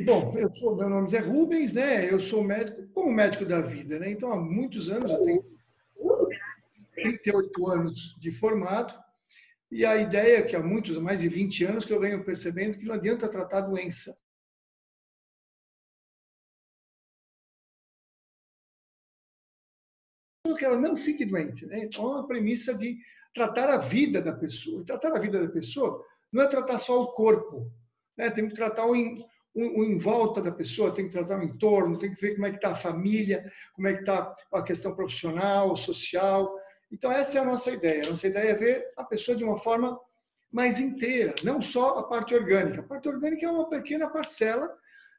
Bom, meu nome é Rubens, né? Eu sou médico, como médico da vida, né? Então, há muitos anos, eu tenho 38 anos de formado, e a ideia é que há mais de 20 anos que eu venho percebendo que não adianta tratar a doença. Que ela não fique doente, né? Então, é uma premissa de tratar a vida da pessoa. E tratar a vida da pessoa não é tratar só o corpo, né? Tem que tratar o em volta da pessoa, tem que tratar o entorno, tem que ver como é que está a família, como é que está a questão profissional, social. Então, essa é a nossa ideia. A nossa ideia é ver a pessoa de uma forma mais inteira, não só a parte orgânica. A parte orgânica é uma pequena parcela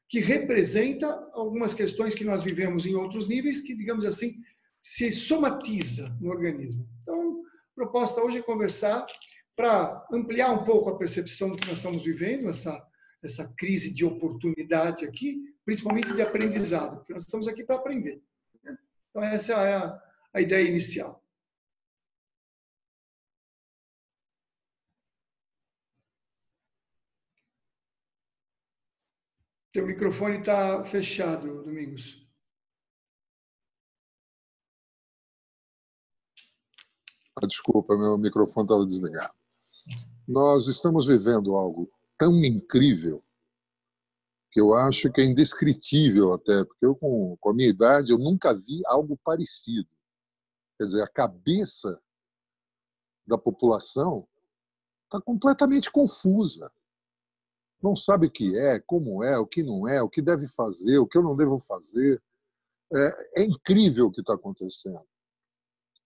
que representa algumas questões que nós vivemos em outros níveis, que, digamos assim, se somatiza no organismo. Então, a proposta hoje é conversar para ampliar um pouco a percepção do que nós estamos vivendo, essa crise de oportunidade aqui, principalmente de aprendizado, porque nós estamos aqui para aprender. Então, essa é a ideia inicial. Teu microfone está fechado, Domingos. Desculpa, meu microfone estava desligado. Nós estamos vivendo algo tão incrível que eu acho que é indescritível até, porque eu, com a minha idade, eu nunca vi algo parecido. Quer dizer, a cabeça da população está completamente confusa. Não sabe o que é, como é, o que não é, o que deve fazer, o que eu não devo fazer. É incrível o que está acontecendo.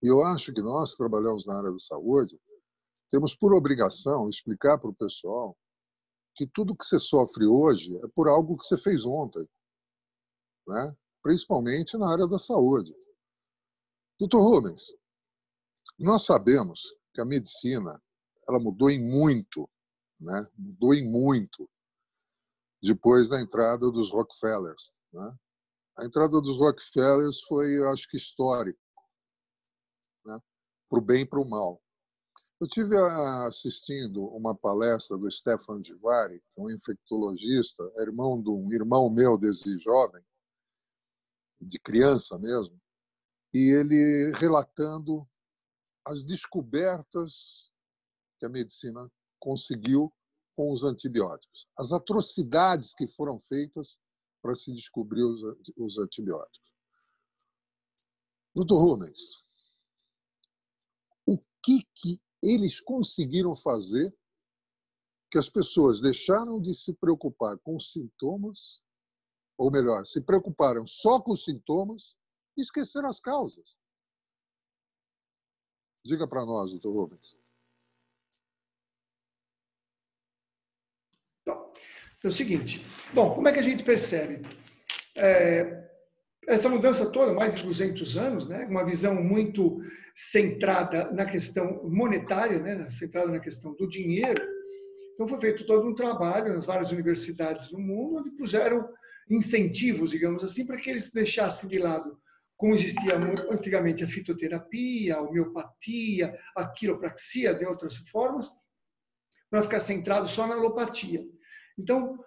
E eu acho que nós que trabalhamos na área da saúde temos por obrigação explicar para o pessoal que tudo que você sofre hoje é por algo que você fez ontem, né? Principalmente na área da saúde. Doutor Rubens, nós sabemos que a medicina ela mudou em muito, né? Mudou em muito depois da entrada dos Rockefellers, né? A entrada dos Rockefellers foi, eu acho que, histórico, né? Para o bem e para o mal. Eu tive assistindo uma palestra do Stefan Divari, que é um infectologista, irmão de um irmão meu desde jovem, de criança mesmo, e ele relatando as descobertas que a medicina conseguiu com os antibióticos, as atrocidades que foram feitas para se descobrir os antibióticos. Doutor Rubens, o que eles conseguiram fazer que as pessoas deixaram de se preocupar com os sintomas, ou melhor, se preocuparam só com os sintomas e esqueceram as causas? Diga para nós, doutor Rubens. É o seguinte, bom, como é que a gente percebe? Essa mudança toda, mais de 200 anos, né, uma visão muito centrada na questão monetária, né, centrada na questão do dinheiro. Então, foi feito todo um trabalho nas várias universidades do mundo, onde puseram incentivos, digamos assim, para que eles deixassem de lado, como existia antigamente a fitoterapia, a homeopatia, a quiropraxia, de outras formas, para ficar centrado só na alopatia. Então,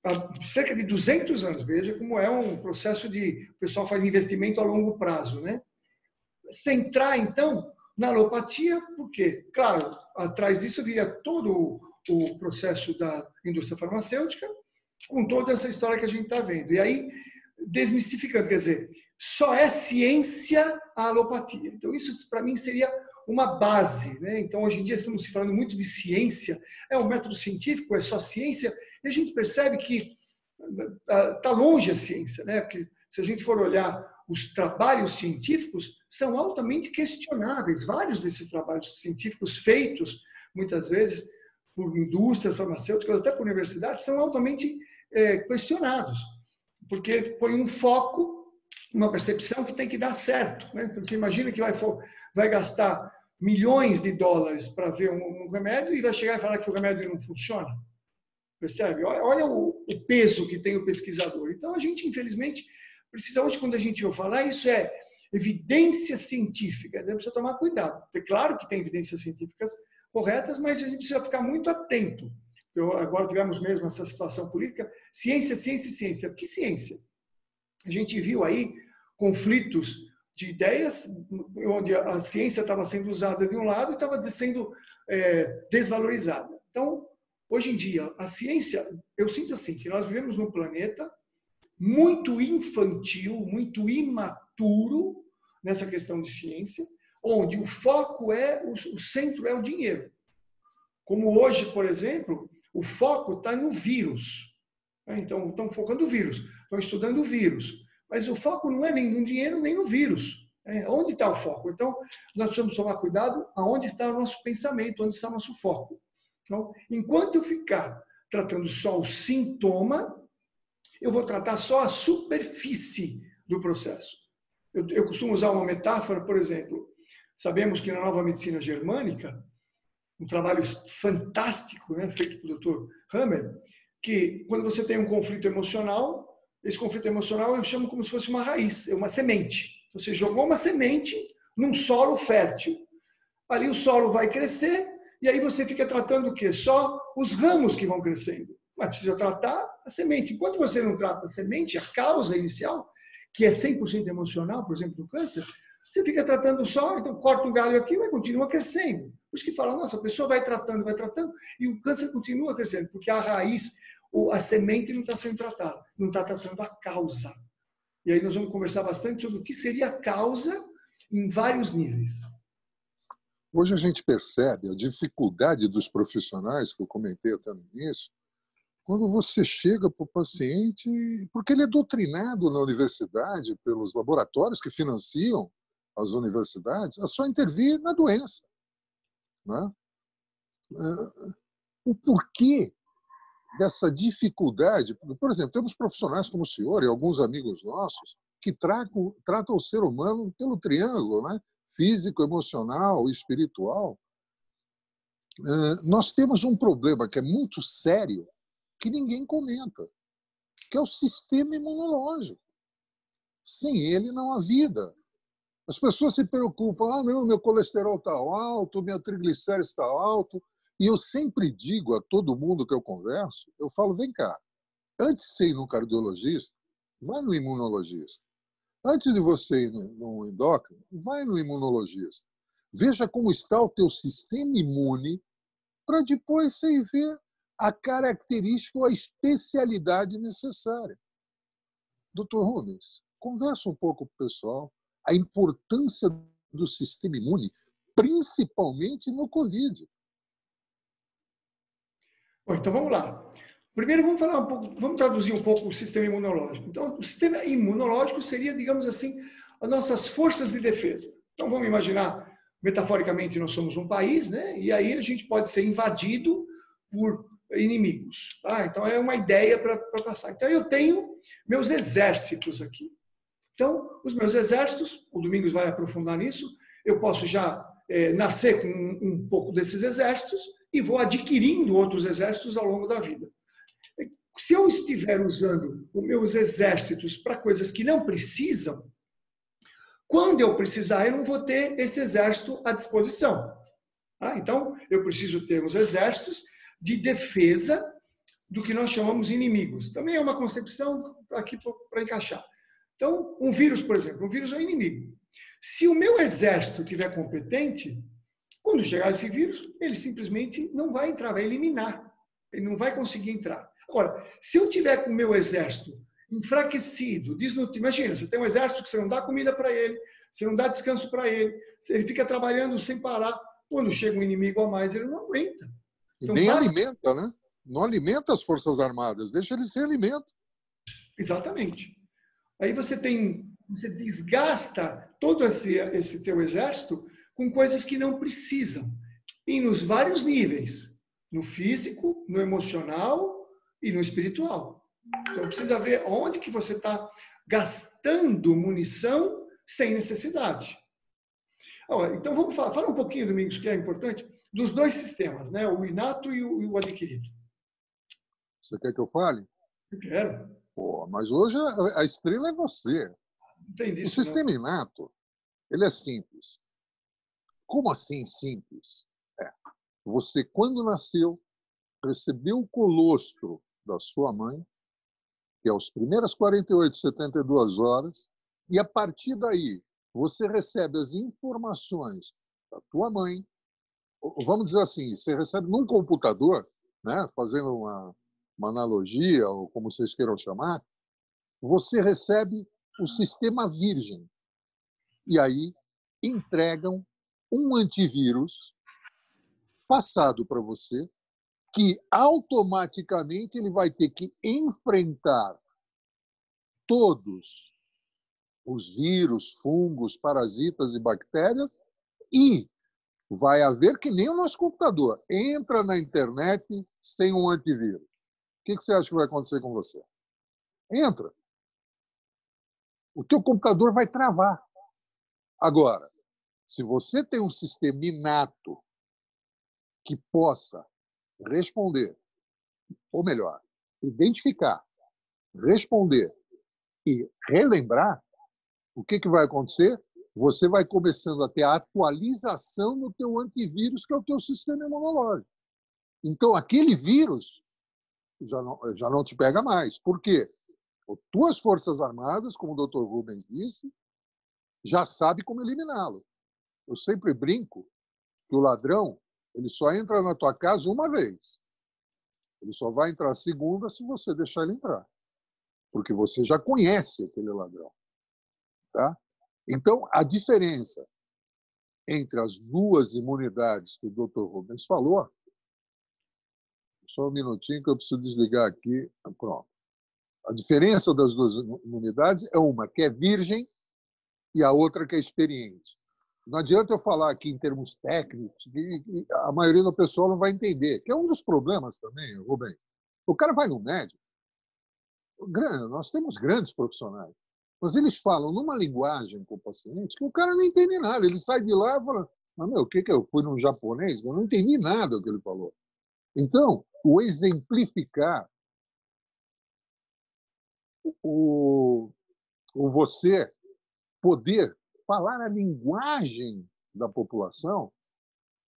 há cerca de 200 anos, veja como é um processo de... O pessoal faz investimento a longo prazo, né? Centrar, então, na alopatia, porque, claro, atrás disso viria todo o processo da indústria farmacêutica, com toda essa história que a gente está vendo. E aí, desmistificando, quer dizer, só é ciência a alopatia. Então, isso, para mim, seria uma base, né? Então, hoje em dia, estamos falando muito de ciência, é um método científico, é só ciência, e a gente percebe que está longe a ciência, né? Porque se a gente for olhar os trabalhos científicos, são altamente questionáveis. Vários desses trabalhos científicos feitos, muitas vezes, por indústrias farmacêuticas, até por universidades, são altamente questionados, porque põe um foco, uma percepção que tem que dar certo, né? Então, você imagina que vai gastar milhões de dólares para ver um remédio e vai chegar e falar que o remédio não funciona. Percebe? Olha o peso que tem o pesquisador. Então, a gente, infelizmente, precisa, hoje, quando a gente vai falar, isso é evidência científica. Né? Precisa tomar cuidado. É claro que tem evidências científicas corretas, mas a gente precisa ficar muito atento, agora tivemos mesmo essa situação política, ciência, ciência e ciência. Que ciência? A gente viu aí conflitos de ideias, onde a ciência estava sendo usada de um lado e estava sendo desvalorizada. Então, hoje em dia, a ciência, eu sinto assim, que nós vivemos num planeta muito infantil, muito imaturo nessa questão de ciência, onde o foco o centro é o dinheiro. Como hoje, por exemplo, o foco está no vírus. Então, estão focando no vírus, estão estudando o vírus. Mas o foco não é nem no dinheiro, nem no vírus. Onde está o foco? Então, nós precisamos tomar cuidado aonde está o nosso pensamento, onde está o nosso foco. Então, enquanto eu ficar tratando só o sintoma, eu vou tratar só a superfície do processo. Eu costumo usar uma metáfora, por exemplo, sabemos que na nova medicina germânica, um trabalho fantástico, né, feito pelo Dr. Hammer, que quando você tem um conflito emocional, esse conflito emocional eu chamo como se fosse uma raiz, uma semente. Você jogou uma semente num solo fértil. Ali o solo vai crescer e aí você fica tratando o quê? Só os ramos que vão crescendo. Mas precisa tratar a semente. Enquanto você não trata a semente, a causa inicial, que é 100% emocional, por exemplo, do câncer, você fica tratando só, então corta um galho aqui, mas continua crescendo. Por isso que fala, nossa, a pessoa vai tratando, e o câncer continua crescendo, porque a raiz, a semente não está sendo tratada, não está tratando a causa. E aí nós vamos conversar bastante sobre o que seria a causa em vários níveis. Hoje a gente percebe a dificuldade dos profissionais, que eu comentei até no início, quando você chega para o paciente, porque ele é doutrinado na universidade, pelos laboratórios que financiam as universidades, a só intervir na doença. Né? O porquê dessa dificuldade, por exemplo, temos profissionais como o senhor e alguns amigos nossos que tratam o ser humano pelo triângulo, né? Físico, emocional e espiritual. Nós temos um problema que é muito sério, que ninguém comenta, que é o sistema imunológico. Sem ele não há vida. As pessoas se preocupam, não, meu colesterol está alto, minha triglicérides está alto. E eu sempre digo a todo mundo que eu converso, eu falo, vem cá, antes de você ir no cardiologista, vai no imunologista. Antes de você ir no endócrino, vai no imunologista. Veja como está o teu sistema imune para depois você ver a característica ou a especialidade necessária. Dr. Rubens, conversa um pouco com o pessoal a importância do sistema imune, principalmente no Covid. Bom, então vamos lá. Primeiro vamos traduzir um pouco o sistema imunológico. Então, o sistema imunológico seria, digamos assim, as nossas forças de defesa. Então, vamos imaginar, metaforicamente, nós somos um país, né? E aí a gente pode ser invadido por inimigos. Tá? Então, é uma ideia para passar. Então, eu tenho meus exércitos aqui. Então, os meus exércitos, o Domingos vai aprofundar nisso, eu posso já nascer com um pouco desses exércitos e vou adquirindo outros exércitos ao longo da vida. Se eu estiver usando os meus exércitos para coisas que não precisam, quando eu precisar, eu não vou ter esse exército à disposição. Tá? Então, eu preciso ter os exércitos de defesa do que nós chamamos de inimigos. Também é uma concepção aqui para encaixar. Então, um vírus, por exemplo, um vírus é um inimigo. Se o meu exército estiver competente, quando chegar esse vírus, ele simplesmente não vai entrar, vai eliminar. Ele não vai conseguir entrar. Agora, se eu tiver com o meu exército enfraquecido, desnutrido, imagina, você tem um exército que você não dá comida para ele, você não dá descanso para ele, ele fica trabalhando sem parar. Quando chega um inimigo a mais, ele não aguenta. Então, nem alimenta, né? Não alimenta as Forças Armadas, deixa eles sem alimento. Exatamente. Aí você desgasta todo esse teu exército com coisas que não precisam. E nos vários níveis. No físico, no emocional e no espiritual. Então precisa ver onde que você está gastando munição sem necessidade. Então vamos falar um pouquinho, Domingos, que é importante, dos dois sistemas, né? O inato e o adquirido. Você quer que eu fale? Eu quero. Pô, mas hoje a estrela é você. Não tem disso, o sistema inato, ele é simples. Como assim simples? Você, quando nasceu, recebeu o colostro da sua mãe, que é as primeiras 48, 72 horas, e a partir daí você recebe as informações da tua mãe, vamos dizer assim, você recebe num computador, né, fazendo uma analogia, ou como vocês queiram chamar, você recebe o sistema virgem. E aí entregam um antivírus passado para você, que automaticamente ele vai ter que enfrentar todos os vírus, fungos, parasitas e bactérias e vai haver que nem o nosso computador. Entra na internet sem um antivírus. O que você acha que vai acontecer com você? Entra. O teu computador vai travar. Agora, se você tem um sistema inato que possa responder, ou melhor, identificar, responder e relembrar, o que vai acontecer? Você vai começando a ter a atualização no teu antivírus, que é o teu sistema imunológico. Então, aquele vírus já não te pega mais. Por quê? As tuas Forças Armadas, como o Dr. Rubens disse, já sabe como eliminá-lo. Eu sempre brinco que o ladrão ele só entra na tua casa uma vez. Ele só vai entrar a segunda se você deixar ele entrar. Porque você já conhece aquele ladrão. Tá? Então, a diferença entre as duas imunidades que o Dr. Rubens falou, só um minutinho que eu preciso desligar aqui. Pronto. A diferença das duas imunidades é uma que é virgem e a outra que é experiente. Não adianta eu falar aqui em termos técnicos, que a maioria do pessoal não vai entender, que é um dos problemas também, Rubens. O cara vai no médico, nós temos grandes profissionais, mas eles falam numa linguagem com o paciente que o cara não entende nada. Ele sai de lá e fala, mas, meu, o que eu fui num japonês? Eu não entendi nada do que ele falou. Então, o exemplificar, o você poder falar a linguagem da população,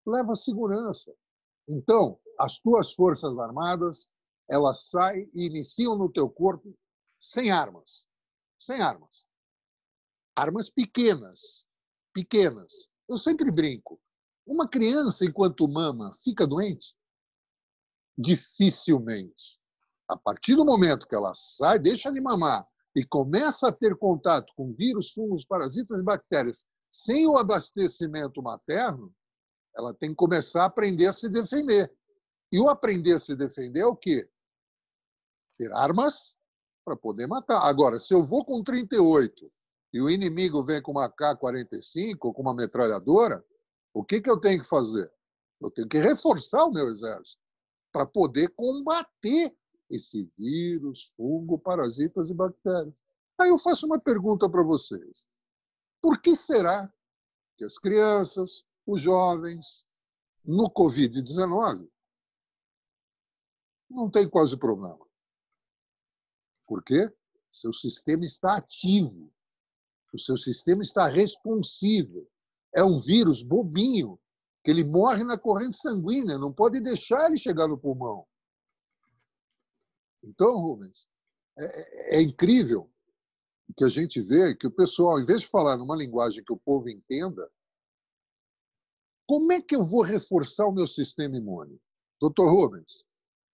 leva segurança. Então, as tuas Forças Armadas, elas saem e iniciam no teu corpo sem armas. Sem armas. Armas pequenas. Pequenas. Eu sempre brinco. Uma criança, enquanto mama, fica doente? Dificilmente. A partir do momento que ela sai, deixa de mamar e começa a ter contato com vírus, fungos, parasitas e bactérias sem o abastecimento materno, ela tem que começar a aprender a se defender. E o aprender a se defender é o quê? Ter armas para poder matar. Agora, se eu vou com 38 e o inimigo vem com uma AK-45 ou com uma metralhadora, o que eu tenho que fazer? Eu tenho que reforçar o meu exército para poder combater esse vírus, fungo, parasitas e bactérias. Aí eu faço uma pergunta para vocês. Por que será que as crianças, os jovens, no Covid-19, não tem quase problema? Por quê? Seu sistema está ativo. O seu sistema está responsivo. É um vírus bobinho, que ele morre na corrente sanguínea, não pode deixar ele chegar no pulmão. Então, Rubens, é incrível que a gente vê que o pessoal, em vez de falar numa linguagem que o povo entenda, como é que eu vou reforçar o meu sistema imune? Doutor Rubens,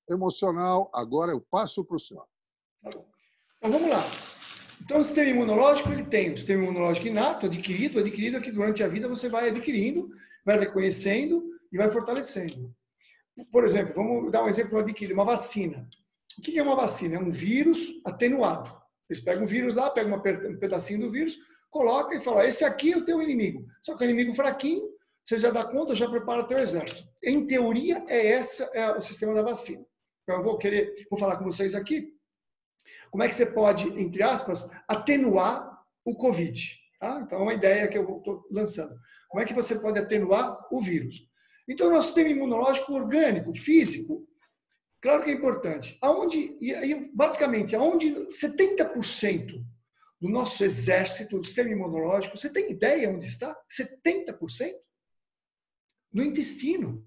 emocional, agora eu passo para o senhor. Então, vamos lá. Então, o sistema imunológico, ele tem o sistema imunológico inato, adquirido é que durante a vida você vai adquirindo, vai reconhecendo e vai fortalecendo. Por exemplo, vamos dar um exemplo adquirido, uma vacina. O que é uma vacina? É um vírus atenuado. Eles pegam um vírus lá, pegam um pedacinho do vírus, colocam e falam, esse aqui é o teu inimigo. Só que é um inimigo fraquinho, você já dá conta, já prepara teu exército. Em teoria, é o sistema da vacina. Então, eu vou falar com vocês aqui, como é que você pode, entre aspas, atenuar o Covid. Tá? Então, é uma ideia que eu estou lançando. Como é que você pode atenuar o vírus? Então, o nosso sistema imunológico orgânico, físico, claro que é importante. Basicamente, aonde 70% do nosso exército, do sistema imunológico, você tem ideia onde está? 70%? No intestino.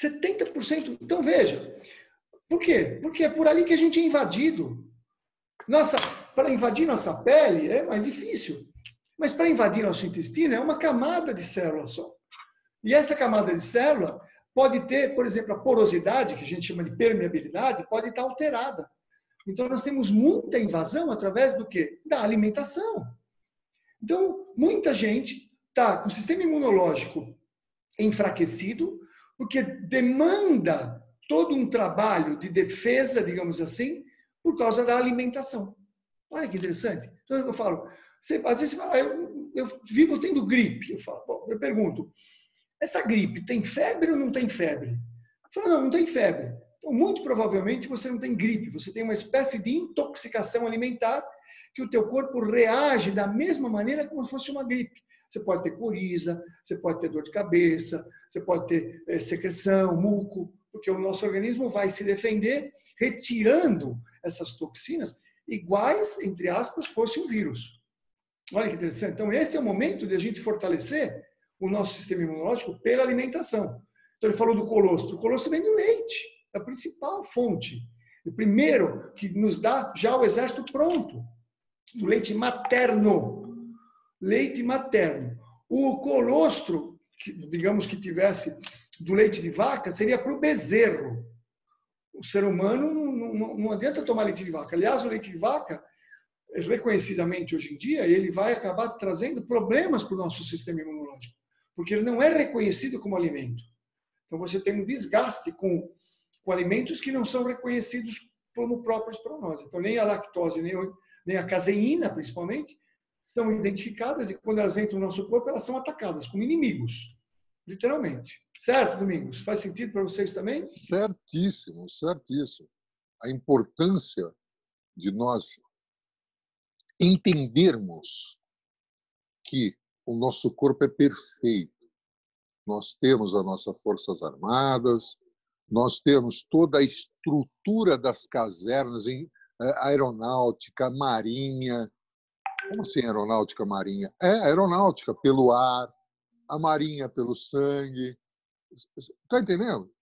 70%. Então, veja. Por quê? Porque é por ali que a gente é invadido. Para invadir nossa pele é mais difícil. Mas para invadir nosso intestino é uma camada de célula só. E essa camada de célula pode ter, por exemplo, a porosidade, que a gente chama de permeabilidade, pode estar alterada. Então, nós temos muita invasão através do quê? Da alimentação. Então, muita gente está com o sistema imunológico enfraquecido, porque demanda todo um trabalho de defesa, digamos assim, por causa da alimentação. Olha que interessante. Então, eu falo, às vezes você fala, eu vivo tendo gripe. Eu pergunto, essa gripe tem febre ou não tem febre? Eu falo, não tem febre. Então, muito provavelmente, você não tem gripe, você tem uma espécie de intoxicação alimentar que o teu corpo reage da mesma maneira como se fosse uma gripe. Você pode ter coriza, você pode ter dor de cabeça, você pode ter secreção, muco, porque o nosso organismo vai se defender retirando essas toxinas iguais, entre aspas, fosse um vírus. Olha que interessante. Então, esse é o momento de a gente fortalecer o nosso sistema imunológico pela alimentação. Então, ele falou do colostro. O colostro vem do leite, é a principal fonte. O primeiro que nos dá já o exército pronto, do leite materno. Leite materno. O colostro, digamos que tivesse do leite de vaca, seria para o bezerro. O ser humano não adianta tomar leite de vaca. Aliás, o leite de vaca, reconhecidamente hoje em dia, ele vai acabar trazendo problemas para o nosso sistema imunológico, porque ele não é reconhecido como alimento. Então, você tem um desgaste com alimentos que não são reconhecidos como próprios para nós. Então, nem a lactose, nem a caseína, principalmente, são identificadas e quando elas entram no nosso corpo, elas são atacadas como inimigos, literalmente. Certo, Domingos? Faz sentido para vocês também? Certíssimo, certíssimo. A importância de nós entendermos que o nosso corpo é perfeito. Nós temos as nossas Forças Armadas, nós temos toda a estrutura das casernas, aeronáutica, marinha. Como assim aeronáutica, marinha? É, aeronáutica pelo ar, a marinha pelo sangue. Está entendendo?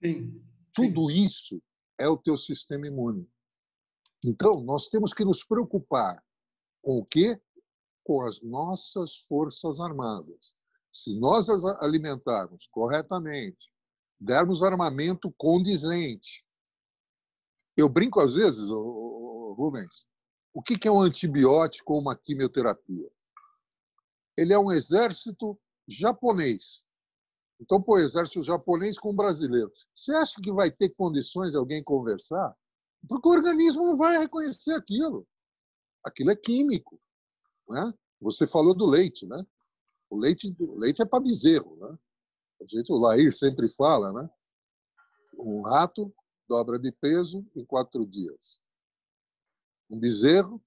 Sim. Tudo isso é o teu sistema imune. Então, nós temos que nos preocupar com o quê? Com as nossas Forças Armadas. Se nós as alimentarmos corretamente, dermos armamento condizente. Eu brinco às vezes, Rubens, o que é um antibiótico ou uma quimioterapia? Ele é um exército japonês. Então, pô, exército japonês com brasileiro. Você acha que vai ter condições de alguém conversar? Porque o organismo não vai reconhecer aquilo. Aquilo é químico. Né? Você falou do leite, né? O leite é para bezerro, né? O Lair sempre fala, né? Um rato dobra de peso em 4 dias. Um bezerro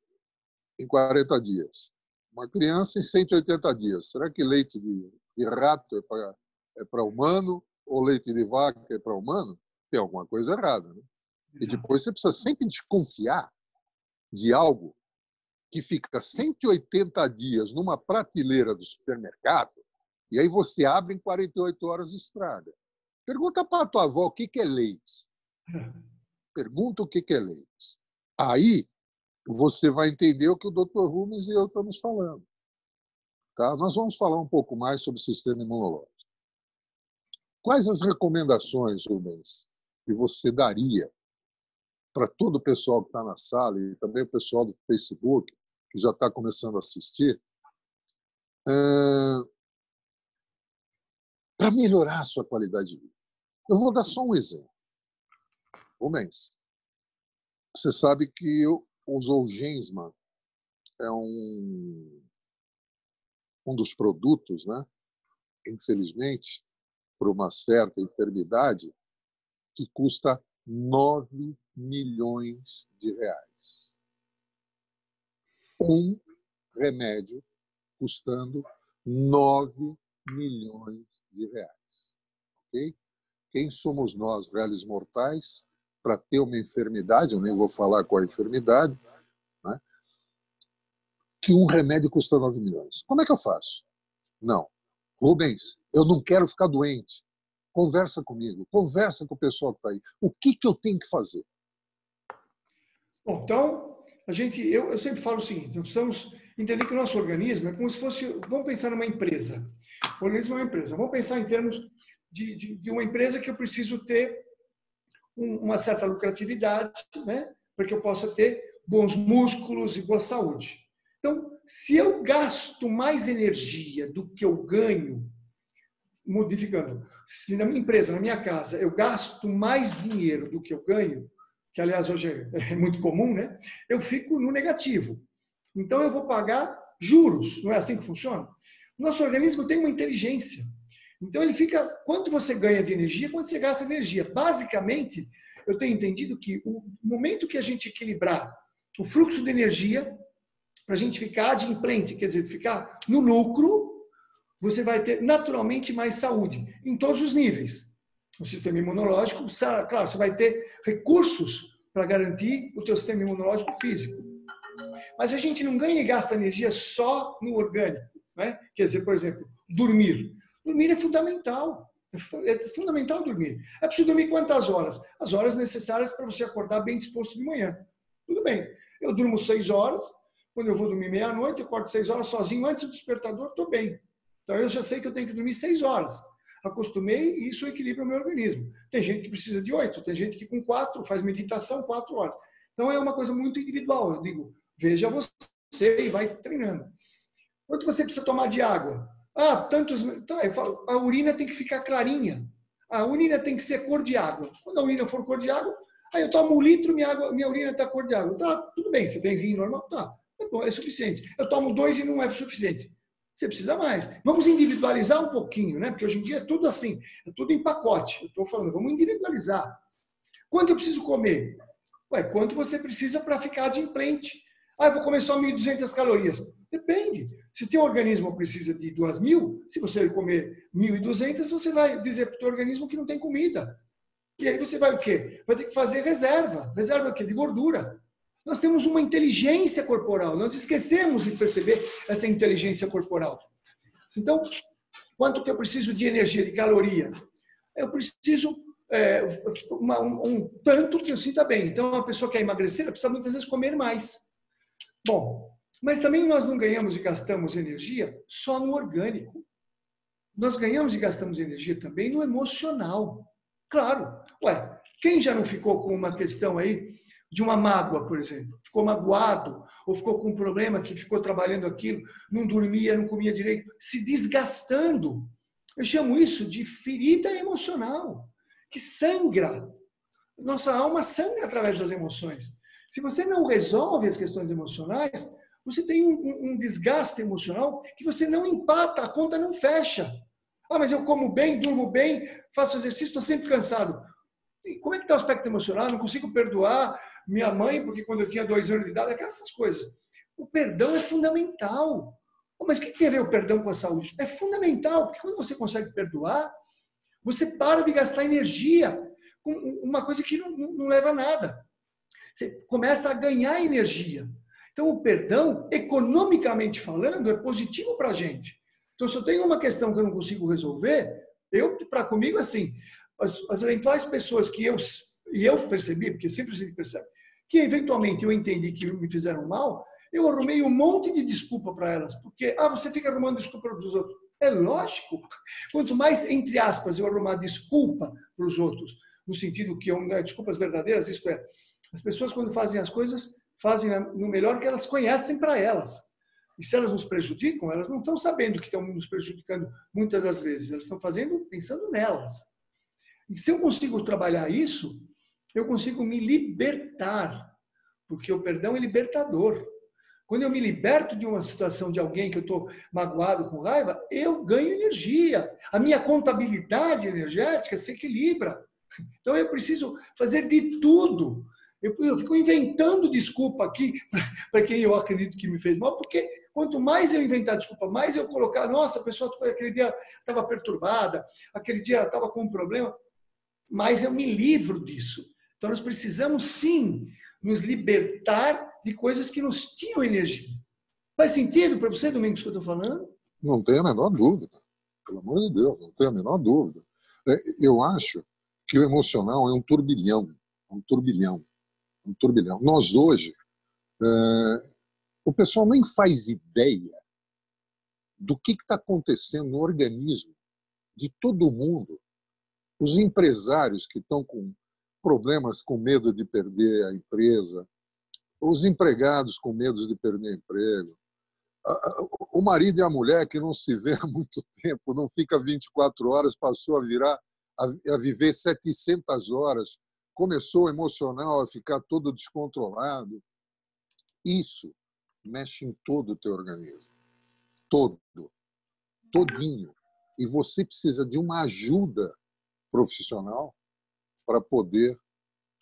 em 40 dias. Uma criança em 180 dias. Será que leite de rato é para humano ou leite de vaca é para humano? Tem alguma coisa errada, né? E depois você precisa sempre desconfiar de algo que fica 180 dias numa prateleira do supermercado e aí você abre em 48 horas e estraga. Pergunta para a tua avó o que é leite. Pergunta o que é leite. Aí você vai entender o que o Dr. Rubens e eu estamos falando. Tá? Nós vamos falar um pouco mais sobre o sistema imunológico. Quais as recomendações, Rubens, que você daria para todo o pessoal que está na sala e também o pessoal do Facebook, que já está começando a assistir, para melhorar a sua qualidade de vida? Eu vou dar só um exemplo. Rubens, você sabe que o Zolgensma é um dos produtos, né? Infelizmente, por uma certa enfermidade, que custa 9 milhões de reais. Um remédio custando 9 milhões de reais. Okay? Quem somos nós, réis mortais, para ter uma enfermidade, eu nem vou falar qual a enfermidade, né? Que um remédio custa 9 milhões. Como é que eu faço? Não. Rubens, eu não quero ficar doente. Conversa comigo, conversa com o pessoal que está aí. O que eu tenho que fazer? Bom, então, eu sempre falo o seguinte, nós precisamos entender que o nosso organismo é como se fosse, vamos pensar numa empresa. O organismo é uma empresa. Vamos pensar em termos de uma empresa que eu preciso ter uma certa lucratividade, né, para que eu possa ter bons músculos e boa saúde. Então, se eu gasto mais energia do que eu ganho, modificando, se na minha empresa, na minha casa, eu gasto mais dinheiro do que eu ganho, que aliás hoje é muito comum, né? Eu fico no negativo. Então eu vou pagar juros, não é assim que funciona? O nosso organismo tem uma inteligência. Então ele fica, quanto você ganha de energia, quanto você gasta de energia. Basicamente, eu tenho entendido que o momento que a gente equilibrar o fluxo de energia, para a gente ficar adimplente, quer dizer, ficar no lucro, você vai ter naturalmente mais saúde, em todos os níveis. O sistema imunológico, claro, você vai ter recursos para garantir o teu sistema imunológico físico. Mas a gente não ganha e gasta energia só no orgânico, né? Quer dizer, por exemplo, dormir. Dormir é fundamental. É fundamental dormir. É preciso dormir quantas horas? As horas necessárias para você acordar bem disposto de manhã. Tudo bem. Eu durmo 6 horas. Quando eu vou dormir meia-noite, eu acordo 6 horas sozinho. Antes do despertador, estou bem. Então eu já sei que eu tenho que dormir 6 horas. Acostumei e isso equilibra o meu organismo. Tem gente que precisa de 8, tem gente que com 4 faz meditação 4 horas. Então é uma coisa muito individual. Eu digo, veja você e vai treinando. Quanto você precisa tomar de água? Tantos. Tá, eu falo, a urina tem que ficar clarinha. A urina tem que ser cor de água. Quando a urina for cor de água, aí eu tomo 1 litro, minha urina está cor de água. Tá, tudo bem, você tem rim normal? Tá, é suficiente. Eu tomo 2 e não é suficiente. Você precisa mais. Vamos individualizar um pouquinho, né? Porque hoje em dia é tudo assim, é tudo em pacote. Eu estou falando, vamos individualizar. Quanto eu preciso comer? Quanto você precisa para ficar adimplente? Eu vou comer só 1.200 calorias. Depende. Se teu organismo precisa de 2.000, se você comer 1.200, você vai dizer para o teu organismo que não tem comida. E aí você vai o quê? Vai ter que fazer reserva. Reserva o quê? De gordura. Nós temos uma inteligência corporal. Nós esquecemos de perceber essa inteligência corporal. Então, quanto que eu preciso de energia, de caloria? Eu preciso um tanto que eu sinta bem. Então, uma pessoa que quer emagrecer, ela precisa muitas vezes comer mais. Bom, mas também nós não ganhamos e gastamos energia só no orgânico. Nós ganhamos e gastamos energia também no emocional. Claro. Quem já não ficou com uma questão aí de uma mágoa, por exemplo? Ficou magoado ou ficou com um problema que ficou trabalhando aquilo, não dormia, não comia direito, se desgastando. Eu chamo isso de ferida emocional, que sangra. Nossa alma sangra através das emoções. Se você não resolve as questões emocionais, você tem um desgaste emocional que você não empata, a conta não fecha. Mas eu como bem, durmo bem, faço exercício, estou sempre cansado. E como é que está o aspecto emocional? Não consigo perdoar minha mãe, porque quando eu tinha 2 anos de idade, aquelas coisas. O perdão é fundamental. Mas o que tem a ver o perdão com a saúde? É fundamental, porque quando você consegue perdoar, você para de gastar energia com uma coisa que não leva a nada. Você começa a ganhar energia. Então, o perdão, economicamente falando, é positivo para a gente. Então, se eu tenho uma questão que eu não consigo resolver, comigo, assim, as eventuais pessoas que eu percebi, porque sempre se percebe, que eventualmente eu entendi que me fizeram mal, eu arrumei um monte de desculpa para elas. Porque, você fica arrumando desculpa para os outros. É lógico. Quanto mais, entre aspas, eu arrumar desculpa para os outros, no sentido que desculpas verdadeiras, isto é, as pessoas quando fazem as coisas, fazem no melhor que elas conhecem para elas. E se elas nos prejudicam, elas não estão sabendo que estão nos prejudicando muitas das vezes. Elas estão fazendo pensando nelas. E se eu consigo trabalhar isso, eu consigo me libertar. Porque o perdão é libertador. Quando eu me liberto de uma situação de alguém que eu estou magoado, com raiva, eu ganho energia. A minha contabilidade energética se equilibra. Então eu preciso fazer de tudo. Eu fico inventando desculpa aqui para quem eu acredito que me fez mal, porque quanto mais eu inventar desculpa, mais eu colocar, nossa, a pessoa aquele dia estava perturbada, aquele dia estava com um problema, mais eu me livro disso. Então nós precisamos sim nos libertar de coisas que nos tiram energia. Faz sentido para você, Domingos, que eu estou falando? Não tenho a menor dúvida. Pelo amor de Deus, não tenho a menor dúvida. Eu acho que o emocional é um turbilhão, é um turbilhão, é um turbilhão. Nós hoje, o pessoal nem faz ideia do que está acontecendo no organismo de todo mundo. Os empresários que estão com problemas, com medo de perder a empresa, os empregados com medo de perder emprego, o marido e a mulher que não se vê há muito tempo, não fica 24 horas, passou a viver 700 horas, começou emocional a ficar todo descontrolado. Isso mexe em todo o teu organismo. Todo. Todinho. E você precisa de uma ajuda profissional para poder,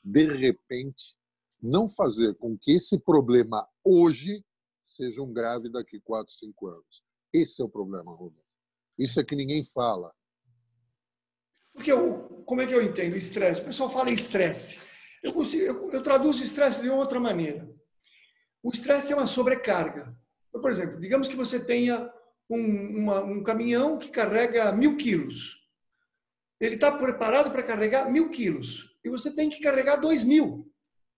de repente, não fazer com que esse problema hoje seja um grave daqui 4, 5 anos. Esse é o problema, Rubens. Isso é que ninguém fala. Porque como é que eu entendo estresse? O pessoal fala em estresse. Eu traduzo estresse de uma outra maneira. O estresse é uma sobrecarga. Por exemplo, digamos que você tenha um caminhão que carrega 1.000 quilos. Ele está preparado para carregar 1.000 quilos. E você tem que carregar 2.000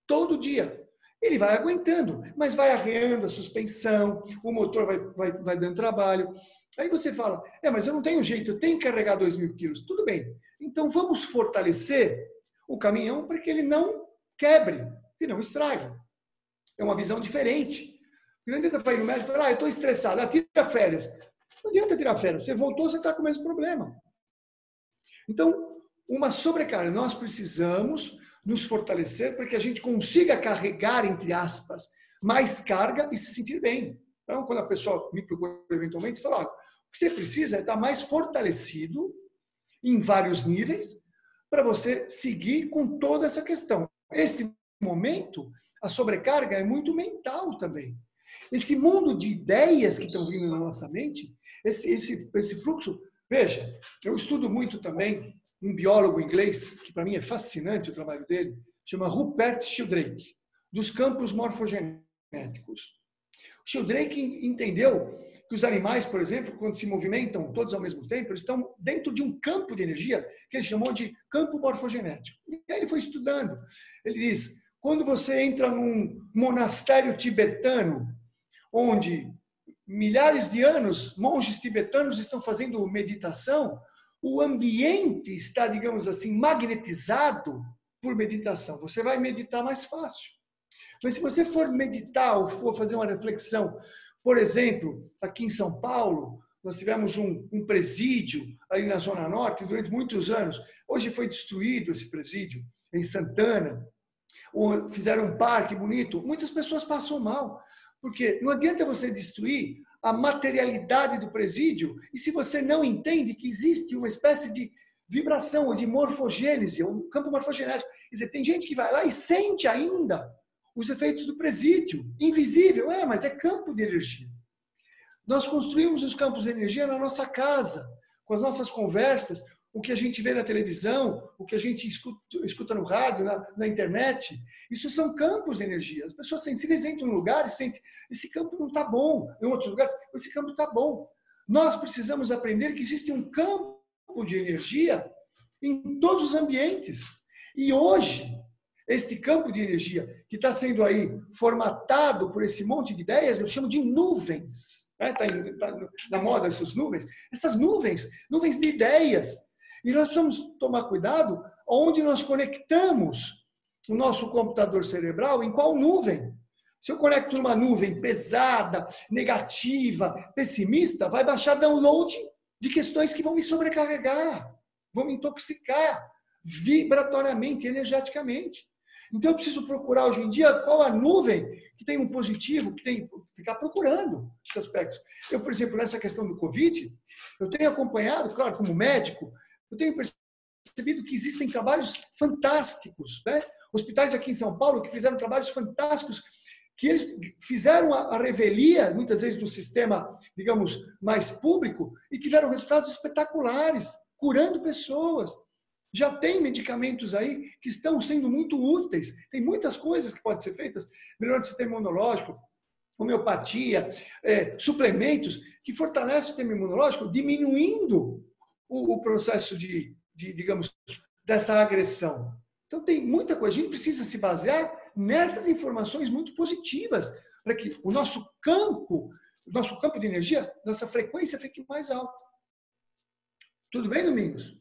todo dia. Ele vai aguentando, mas vai arreando a suspensão, o motor vai dando trabalho. Aí você fala, mas eu não tenho jeito, eu tenho que carregar 2.000 quilos. Tudo bem, então vamos fortalecer o caminhão para que ele não quebre, que não estrague. É uma visão diferente. Não adianta ir no médico e falar, eu estou estressado, tira férias. Não adianta tirar férias, você voltou, você está com o mesmo problema. Então, uma sobrecarga, nós precisamos nos fortalecer para que a gente consiga carregar, entre aspas, mais carga e se sentir bem. Então, quando a pessoa me procura eventualmente, fala, o que você precisa é estar mais fortalecido em vários níveis para você seguir com toda essa questão. Este momento, a sobrecarga é muito mental também. Esse mundo de ideias que estão vindo na nossa mente, esse fluxo, veja, eu estudo muito também um biólogo inglês, que para mim é fascinante o trabalho dele, chama Rupert Sheldrake, dos campos morfogenéticos. O Sheldrake entendeu que os animais, por exemplo, quando se movimentam todos ao mesmo tempo, eles estão dentro de um campo de energia que ele chamou de campo morfogenético. E aí ele foi estudando. Ele diz, quando você entra num monastério tibetano, onde milhares de anos monges tibetanos estão fazendo meditação, o ambiente está, digamos assim, magnetizado por meditação. Você vai meditar mais fácil. Mas se você for meditar ou for fazer uma reflexão, por exemplo, aqui em São Paulo, nós tivemos um presídio ali na Zona Norte durante muitos anos. Hoje foi destruído esse presídio, em Santana. Fizeram um parque bonito. Muitas pessoas passam mal, porque não adianta você destruir a materialidade do presídio e se você não entende que existe uma espécie de vibração ou de morfogênese, um campo morfogenético. Quer dizer, tem gente que vai lá e sente ainda os efeitos do presídio. Invisível, mas é campo de energia. Nós construímos os campos de energia na nossa casa, com as nossas conversas, o que a gente vê na televisão, o que a gente escuta no rádio, na internet. Isso são campos de energia. As pessoas sensíveis entram num lugar e sentem, esse campo não está bom. Em outros lugares, esse campo está bom. Nós precisamos aprender que existe um campo de energia em todos os ambientes. E hoje, este campo de energia que está sendo aí formatado por esse monte de ideias, eu chamo de nuvens. Está na moda essas nuvens. Essas nuvens de ideias. E nós precisamos tomar cuidado onde nós conectamos o nosso computador cerebral, em qual nuvem. Se eu conecto numa nuvem pesada, negativa, pessimista, vai baixar download de questões que vão me sobrecarregar, vão me intoxicar vibratoriamente, energeticamente. Então eu preciso procurar hoje em dia qual a nuvem que tem um positivo, que tem que ficar procurando esses aspectos. Eu, por exemplo, nessa questão do Covid, eu tenho acompanhado, claro, como médico, eu tenho percebido que existem trabalhos fantásticos, né? Hospitais aqui em São Paulo que fizeram trabalhos fantásticos, que eles fizeram a revelia, muitas vezes, do sistema, digamos, mais público, e tiveram resultados espetaculares, curando pessoas. Já tem medicamentos aí que estão sendo muito úteis. Tem muitas coisas que podem ser feitas, melhorando o sistema imunológico, homeopatia, suplementos que fortalecem o sistema imunológico, diminuindo o processo de digamos, dessa agressão. Então, tem muita coisa. A gente precisa se basear nessas informações muito positivas para que o nosso campo de energia, nossa frequência fique mais alta. Tudo bem, Domingos?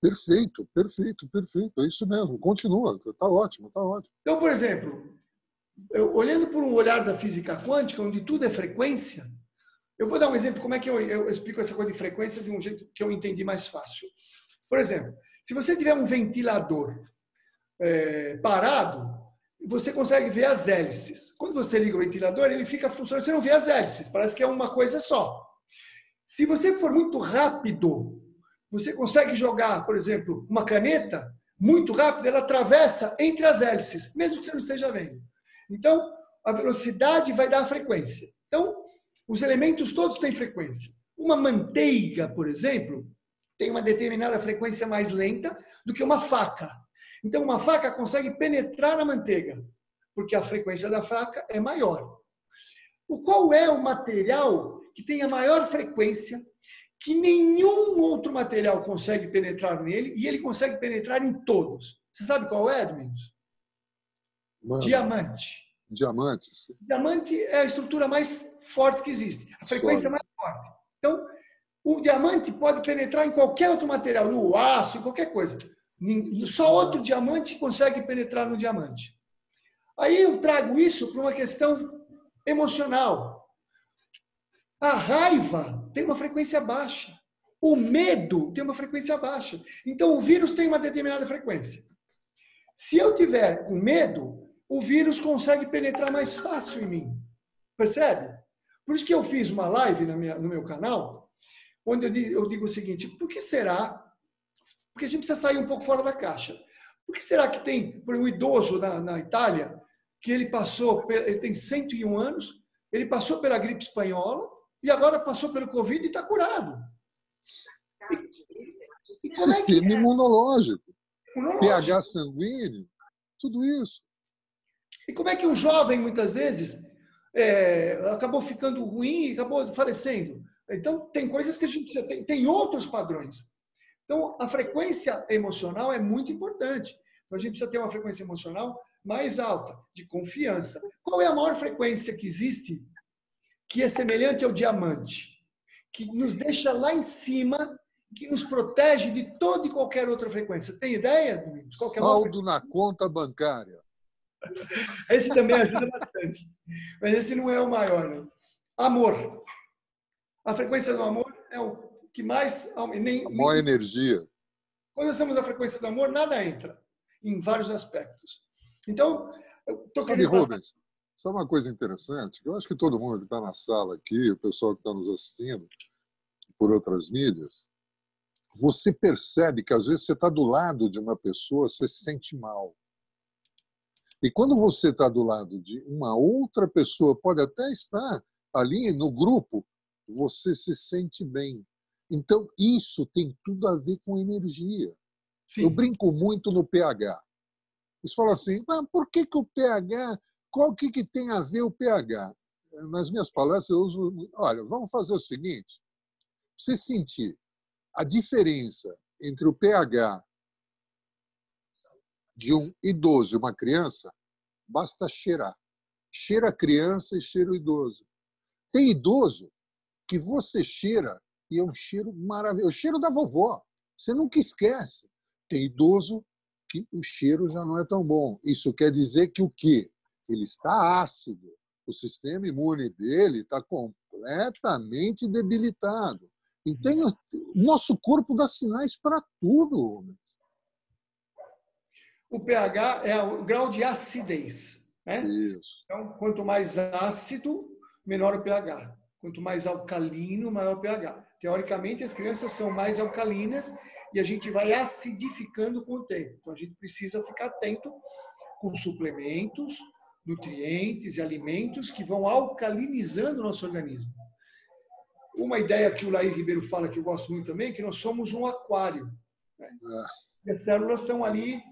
Perfeito, perfeito, perfeito. É isso mesmo. Continua. Está ótimo, está ótimo. Então, por exemplo, olhando por um olhar da física quântica, onde tudo é frequência, eu vou dar um exemplo como é que eu explico essa coisa de frequência de um jeito que eu entendi mais fácil. Por exemplo, se você tiver um ventilador parado, você consegue ver as hélices. Quando você liga o ventilador, ele fica funcionando, você não vê as hélices, parece que é uma coisa só. Se você for muito rápido, você consegue jogar, por exemplo, uma caneta muito rápido, ela atravessa entre as hélices, mesmo que você não esteja vendo. Então, a velocidade vai dar a frequência. Então, os elementos todos têm frequência. Uma manteiga, por exemplo, tem uma determinada frequência mais lenta do que uma faca. Então, uma faca consegue penetrar na manteiga, porque a frequência da faca é maior. Qual é o material que tem a maior frequência, que nenhum outro material consegue penetrar nele, e ele consegue penetrar em todos? Você sabe qual é, Domingos? Mano, diamante. Diamantes. Diamante é a estrutura mais forte que existe, a frequência mais forte. Então, o diamante pode penetrar em qualquer outro material, no aço, em qualquer coisa. Só outro diamante consegue penetrar no diamante. Aí eu trago isso para uma questão emocional. A raiva tem uma frequência baixa. O medo tem uma frequência baixa. Então, o vírus tem uma determinada frequência. Se eu tiver com medo, o vírus consegue penetrar mais fácil em mim. Percebe? Por isso que eu fiz uma live no meu canal, onde eu digo o seguinte: por que será? Porque a gente precisa sair um pouco fora da caixa. Por que será que tem, por um idoso na Itália, que ele tem 101 anos, ele passou pela gripe espanhola e agora passou pelo Covid e está curado? Sistema imunológico, pH sanguíneo, tudo isso. E como é que um jovem, muitas vezes, acabou ficando ruim e acabou falecendo? Então, tem coisas que a gente precisa... Tem outros padrões. Então, a frequência emocional é muito importante. Então, a gente precisa ter uma frequência emocional mais alta, de confiança. Qual é a maior frequência que existe que é semelhante ao diamante? Que nos deixa lá em cima, que nos protege de toda e qualquer outra frequência. Tem ideia, Domingos? Saldo na conta bancária. Esse também ajuda bastante. Mas esse não é o maior, né? Amor. A frequência do amor é o que mais... A maior energia. Quando nós estamos na frequência do amor, nada entra, em vários aspectos. Então, eu estou querendo... Rubens, sabe uma coisa interessante? Eu acho que todo mundo que está na sala aqui, o pessoal que está nos assistindo por outras mídias, você percebe que às vezes você está do lado de uma pessoa, você se sente mal. E quando você está do lado de uma outra pessoa, pode até estar ali no grupo, você se sente bem. Então, isso tem tudo a ver com energia. Sim. Eu brinco muito no pH. Eles falam assim, mas por que o pH, qual que tem a ver o pH? Nas minhas palestras eu uso, olha, vamos fazer o seguinte, você sentir a diferença entre o pH de um idoso e uma criança, basta cheirar. Cheira a criança e cheira o idoso. Tem idoso que você cheira e é um cheiro maravilhoso. O cheiro da vovó. Você nunca esquece. Tem idoso que o cheiro já não é tão bom. Isso quer dizer que o quê? Ele está ácido. O sistema imune dele está completamente debilitado. Então, o nosso corpo dá sinais para tudo. O pH é o grau de acidez. Né? Isso. Então, quanto mais ácido, menor o pH. Quanto mais alcalino, maior o pH. Teoricamente, as crianças são mais alcalinas e a gente vai acidificando com o tempo. Então, a gente precisa ficar atento com suplementos, nutrientes e alimentos que vão alcalinizando o nosso organismo. Uma ideia que o Laí Ribeiro fala, que eu gosto muito também, é que nós somos um aquário. Né? E as células estão ali,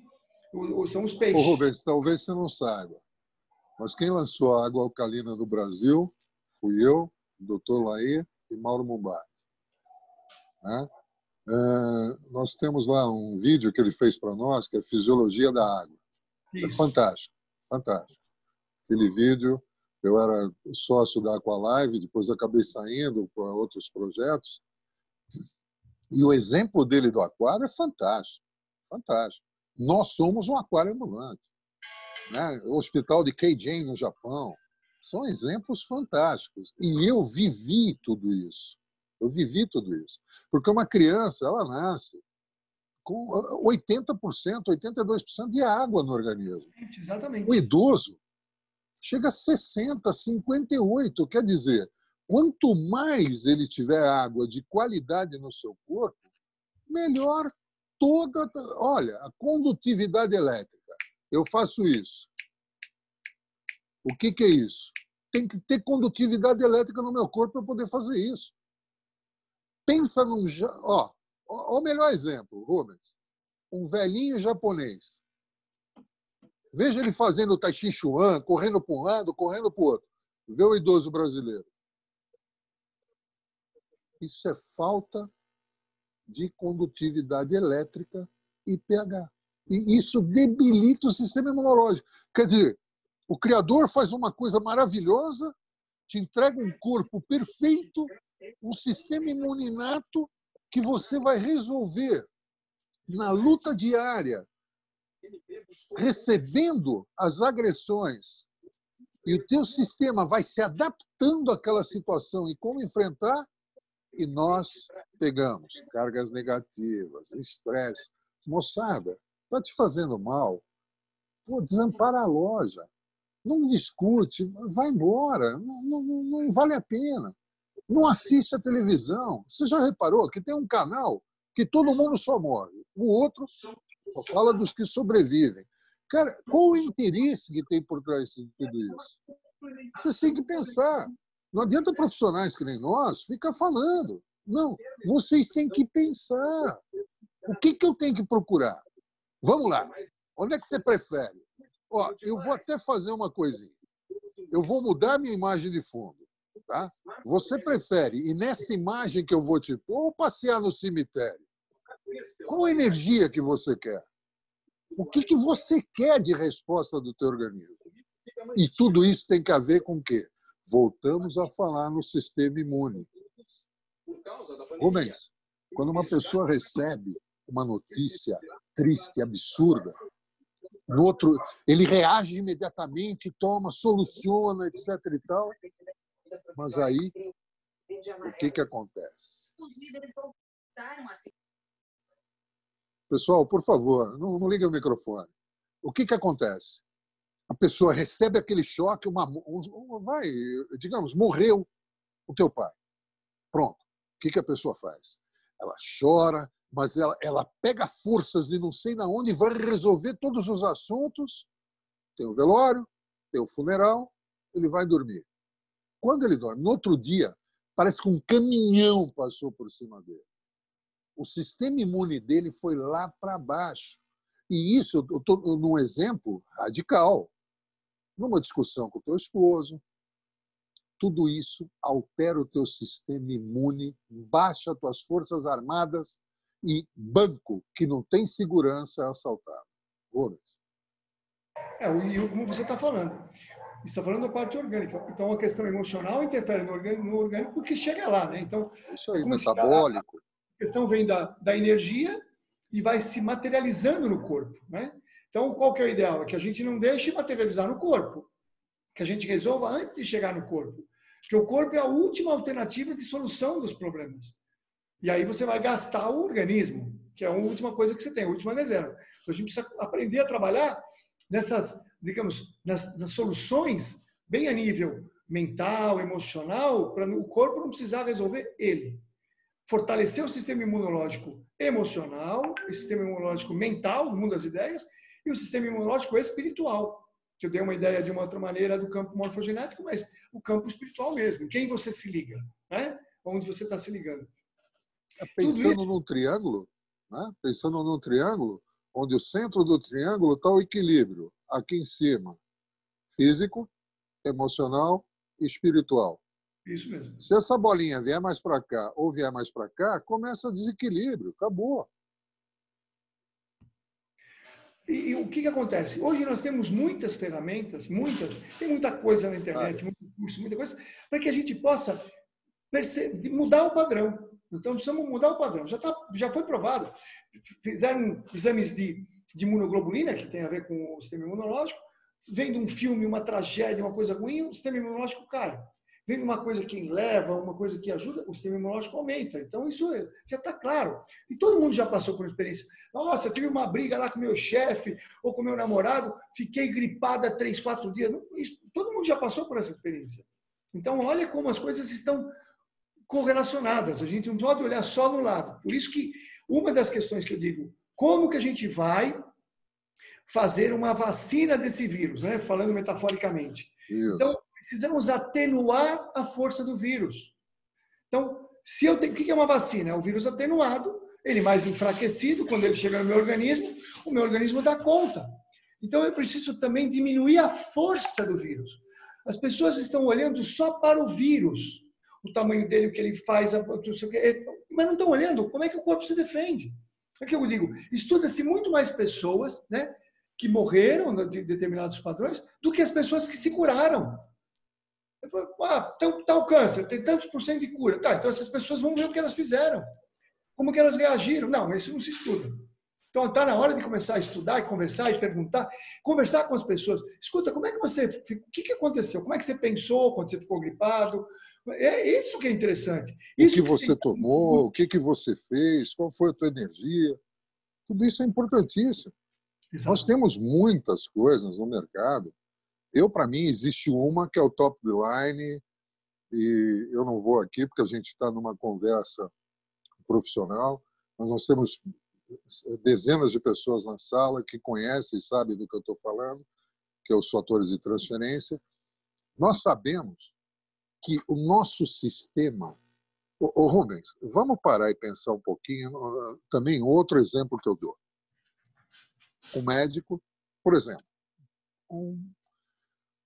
são os peixes. Ô, Rubens, talvez você não saiba, mas quem lançou a água alcalina no Brasil fui eu, Dr. Laí e Mauro Mumbai. Né? Nós temos lá um vídeo que ele fez para nós, que é Fisiologia da Água. Isso. É fantástico, fantástico. Aquele vídeo, eu era sócio da Aqualive, depois acabei saindo para outros projetos, e o exemplo dele do aquário é fantástico, fantástico. Nós somos um aquário ambulante, né? O hospital de Keijin, no Japão, são exemplos fantásticos. E eu vivi tudo isso. Eu vivi tudo isso. Porque uma criança, ela nasce com 80%, 82% de água no organismo. Exatamente. O idoso chega a 60%, 58%. Quer dizer, quanto mais ele tiver água de qualidade no seu corpo, melhor toda... Olha, a condutividade elétrica. Eu faço isso. O que é isso? Tem que ter condutividade elétrica no meu corpo para poder fazer isso. Pensa num... o melhor exemplo, Rubens. Um velhinho japonês. Veja ele fazendo o Tai Chi Chuan, correndo para um lado, correndo para o outro. Vê o idoso brasileiro. Isso é falta de condutividade elétrica e pH. E isso debilita o sistema imunológico. Quer dizer, o Criador faz uma coisa maravilhosa, te entrega um corpo perfeito, um sistema imuninato que você vai resolver na luta diária, recebendo as agressões. E o teu sistema vai se adaptando àquela situação e como enfrentar. E nós pegamos cargas negativas, estresse. Moçada, está te fazendo mal? Pô, desampara a loja. Não discute, vai embora. Não vale a pena. Não assiste a televisão. Você já reparou que tem um canal que todo mundo só morre. O outro só fala dos que sobrevivem. Cara, qual o interesse que tem por trás de tudo isso? Vocês têm que pensar. Não adianta profissionais que nem nós ficar falando. Não, vocês têm que pensar. O que eu tenho que procurar? Vamos lá. Onde é que você prefere? Ó, eu vou até fazer uma coisinha. Eu vou mudar minha imagem de fundo. Tá? Você prefere, e nessa imagem que eu vou te pôr, ou passear no cemitério? Qual a energia que você quer? O que você quer de resposta do teu organismo? E tudo isso tem que ver com o quê? Voltamos a falar no sistema imune. Rubens, quando uma pessoa recebe uma notícia triste, absurda, no outro, ele reage imediatamente, toma, soluciona, etc. e tal. Mas aí, o que acontece? Pessoal, por favor, não ligue o microfone. O que acontece? A pessoa recebe aquele choque, digamos, morreu o teu pai. Pronto. O que a pessoa faz? Ela chora, mas ela pega forças de não sei de onde e vai resolver todos os assuntos. Tem o velório, tem o funeral, ele vai dormir. Quando ele dorme, no outro dia, parece que um caminhão passou por cima dele. O sistema imune dele foi lá para baixo. E isso eu estou num exemplo radical. Numa discussão com o teu esposo, tudo isso altera o teu sistema imune, baixa as tuas forças armadas e banco que não tem segurança é assaltado. Rubens. E como você está falando. Você está falando da parte orgânica. Então, a questão emocional interfere no orgânico porque chega lá, né? Então, isso aí, metabólico. A questão vem da energia e vai se materializando no corpo, né? Então, qual que é o ideal? É que a gente não deixe materializar no corpo, que a gente resolva antes de chegar no corpo. Porque o corpo é a última alternativa de solução dos problemas. E aí você vai gastar o organismo, que é a última coisa que você tem, a última reserva. Então, a gente precisa aprender a trabalhar nessas, digamos, nas soluções bem a nível mental, emocional, para o corpo não precisar resolver ele. Fortalecer o sistema imunológico emocional, o sistema imunológico mental, do mundo das ideias, e o sistema imunológico espiritual, que eu dei uma ideia de uma outra maneira do campo morfogenético, mas o campo espiritual mesmo, em quem você se liga, né? Onde você está se ligando. Pensando num triângulo, né? Pensando num triângulo, onde o centro do triângulo está o equilíbrio, aqui em cima, físico, emocional e espiritual. Isso mesmo. Se essa bolinha vier mais para cá ou vier mais para cá, começa desequilíbrio, acabou. E o que acontece? Hoje nós temos muitas ferramentas, tem muita coisa na internet, muito curso, muita coisa, para que a gente possa mudar o padrão. Então, precisamos mudar o padrão. Já foi provado. Fizeram exames de imunoglobulina, que tem a ver com o sistema imunológico. Vendo um filme, uma tragédia, uma coisa ruim, o sistema imunológico cai. Vendo uma coisa que eleva, uma coisa que ajuda, o sistema imunológico aumenta. Então, isso já está claro. E todo mundo já passou por uma experiência. Nossa, tive uma briga lá com meu chefe ou com meu namorado, fiquei gripada 3, 4 dias. Todo mundo já passou por essa experiência. Então, olha como as coisas estão correlacionadas. A gente não pode olhar só no lado. Por isso que uma das questões que eu digo, como que a gente vai fazer uma vacina desse vírus, né? Falando metaforicamente. Isso. Então, precisamos atenuar a força do vírus. Então, o que é uma vacina? É um vírus atenuado, ele mais enfraquecido, quando ele chega no meu organismo, o meu organismo dá conta. Então, eu preciso também diminuir a força do vírus. As pessoas estão olhando só para o vírus, o tamanho dele, o que ele faz, mas não estão olhando como é que o corpo se defende. É que eu digo, estuda-se muito mais pessoas, né, que morreram de determinados padrões do que as pessoas que se curaram. Tal câncer, tem tantos por cento de cura. Tá, então essas pessoas vão ver o que elas fizeram, como que elas reagiram. Não, mas isso não se estuda. Então está na hora de começar a estudar e conversar e perguntar, conversar com as pessoas. Escuta, como é que você, o que aconteceu? Como é que você pensou quando você ficou gripado? É isso que é interessante. Isso o que você tomou, o que você fez, qual foi a tua energia. Tudo isso é importantíssimo. Exato. Nós temos muitas coisas no mercado. Para mim, existe uma que é o top of the line, e eu não vou aqui porque a gente está numa conversa profissional, mas nós temos dezenas de pessoas na sala que conhecem e sabem do que eu estou falando, que é os fatores de transferência. Nós sabemos que o nosso sistema... Rubens, vamos parar e pensar um pouquinho. Também outro exemplo que eu dou. Um médico, por exemplo,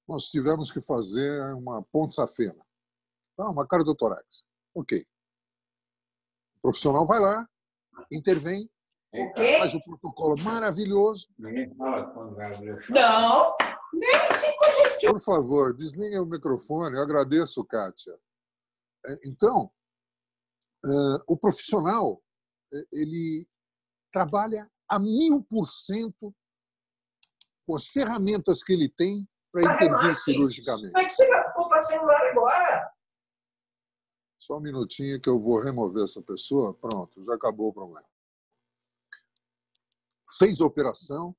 nós tivemos que fazer uma ponte safena, uma cardiotorácica. Ok. O profissional vai lá, intervém, faz o protocolo maravilhoso. Não, nem se Por favor, desligue o microfone. Eu agradeço, Kátia. Então, o profissional, ele trabalha a 1000% com as ferramentas que ele tem para intervir cirurgicamente. Como é que você vai pôr para celular agora? Só um minutinho que eu vou remover essa pessoa. Pronto, já acabou o problema. Fez a operação,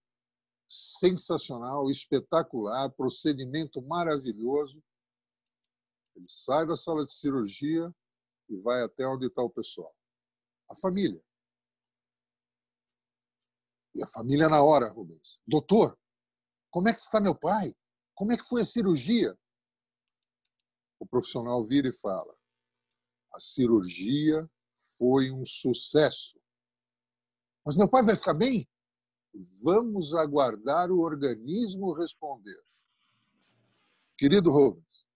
sensacional, espetacular, procedimento maravilhoso. Ele sai da sala de cirurgia e vai até onde está o pessoal. A família. E a família na hora, Rubens. Doutor, como é que está meu pai? Como é que foi a cirurgia? O profissional vira e fala: a cirurgia foi um sucesso. Mas meu pai vai ficar bem? Vamos aguardar o organismo responder. Querido Rubens,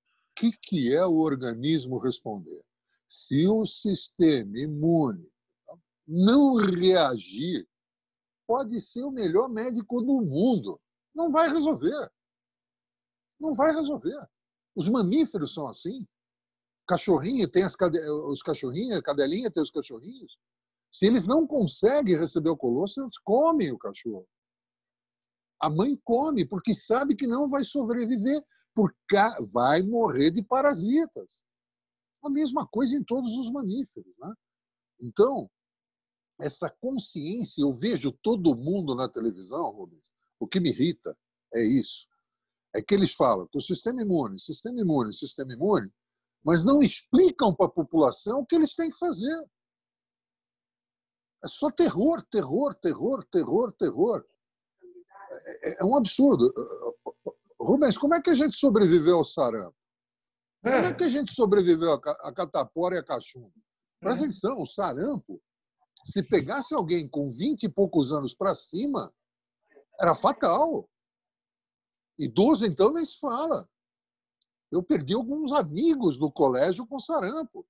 o que é o organismo responder? Se o sistema imune não reagir, pode ser o melhor médico do mundo. Não vai resolver. Não vai resolver. Os mamíferos são assim. Cachorrinho tem os cachorrinhos, a cadelinha tem os cachorrinhos. Se eles não conseguem receber o colosso, eles comem o cachorro. A mãe come, porque sabe que não vai sobreviver, porque vai morrer de parasitas. A mesma coisa em todos os mamíferos, né? Então, essa consciência, eu vejo todo mundo na televisão, Rubens, o que me irrita é isso. É que eles falam que o sistema imune, sistema imune, sistema imune, mas não explicam para a população o que eles têm que fazer. É só terror, terror, terror, terror, terror. É um absurdo. Rubens, como é que a gente sobreviveu ao sarampo? Como é que a gente sobreviveu à catapora e à cachumba? Presta atenção, o sarampo, se pegasse alguém com 20 e poucos anos para cima, era fatal. Idoso, então, nem se fala. Eu perdi alguns amigos no colégio com sarampo.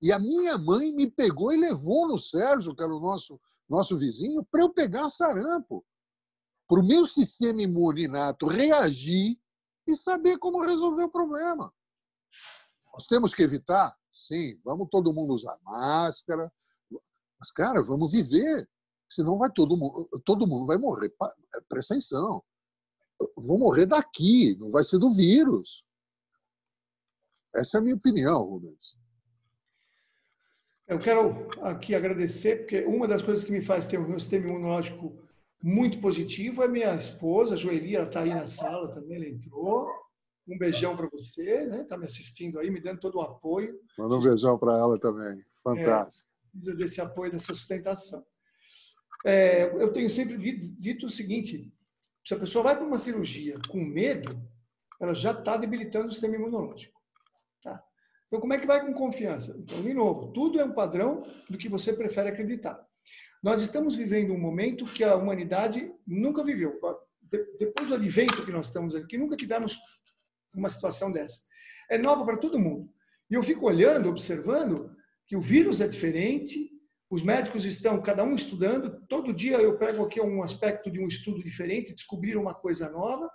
E a minha mãe me pegou e levou no Sérgio, que era o nosso vizinho, para eu pegar sarampo. Para o meu sistema imune inato reagir e saber como resolver o problema. Nós temos que evitar? Sim, vamos todo mundo usar máscara. Mas, cara, vamos viver. Senão vai todo mundo vai morrer. Presta atenção. Vou morrer daqui, não vai ser do vírus. Essa é a minha opinião, Rubens. Eu quero aqui agradecer, porque uma das coisas que me faz ter um sistema imunológico muito positivo é minha esposa, a Joeli, ela está aí na sala também, ela entrou. Um beijão para você, né? Está me assistindo aí, me dando todo o apoio. Manda um beijão para ela também. Fantástico. Desse apoio, dessa sustentação. Eu tenho sempre dito o seguinte, se a pessoa vai para uma cirurgia com medo, ela já está debilitando o sistema imunológico. Tá? Então, como é que vai com confiança? Então, de novo, tudo é um padrão do que você prefere acreditar. Nós estamos vivendo um momento que a humanidade nunca viveu. Depois do advento que nós estamos aqui, nunca tivemos uma situação dessa. É nova para todo mundo. E eu fico olhando, observando que o vírus é diferente, os médicos estão, cada um estudando, todo dia eu pego aqui um aspecto de um estudo diferente, descobriram uma coisa nova,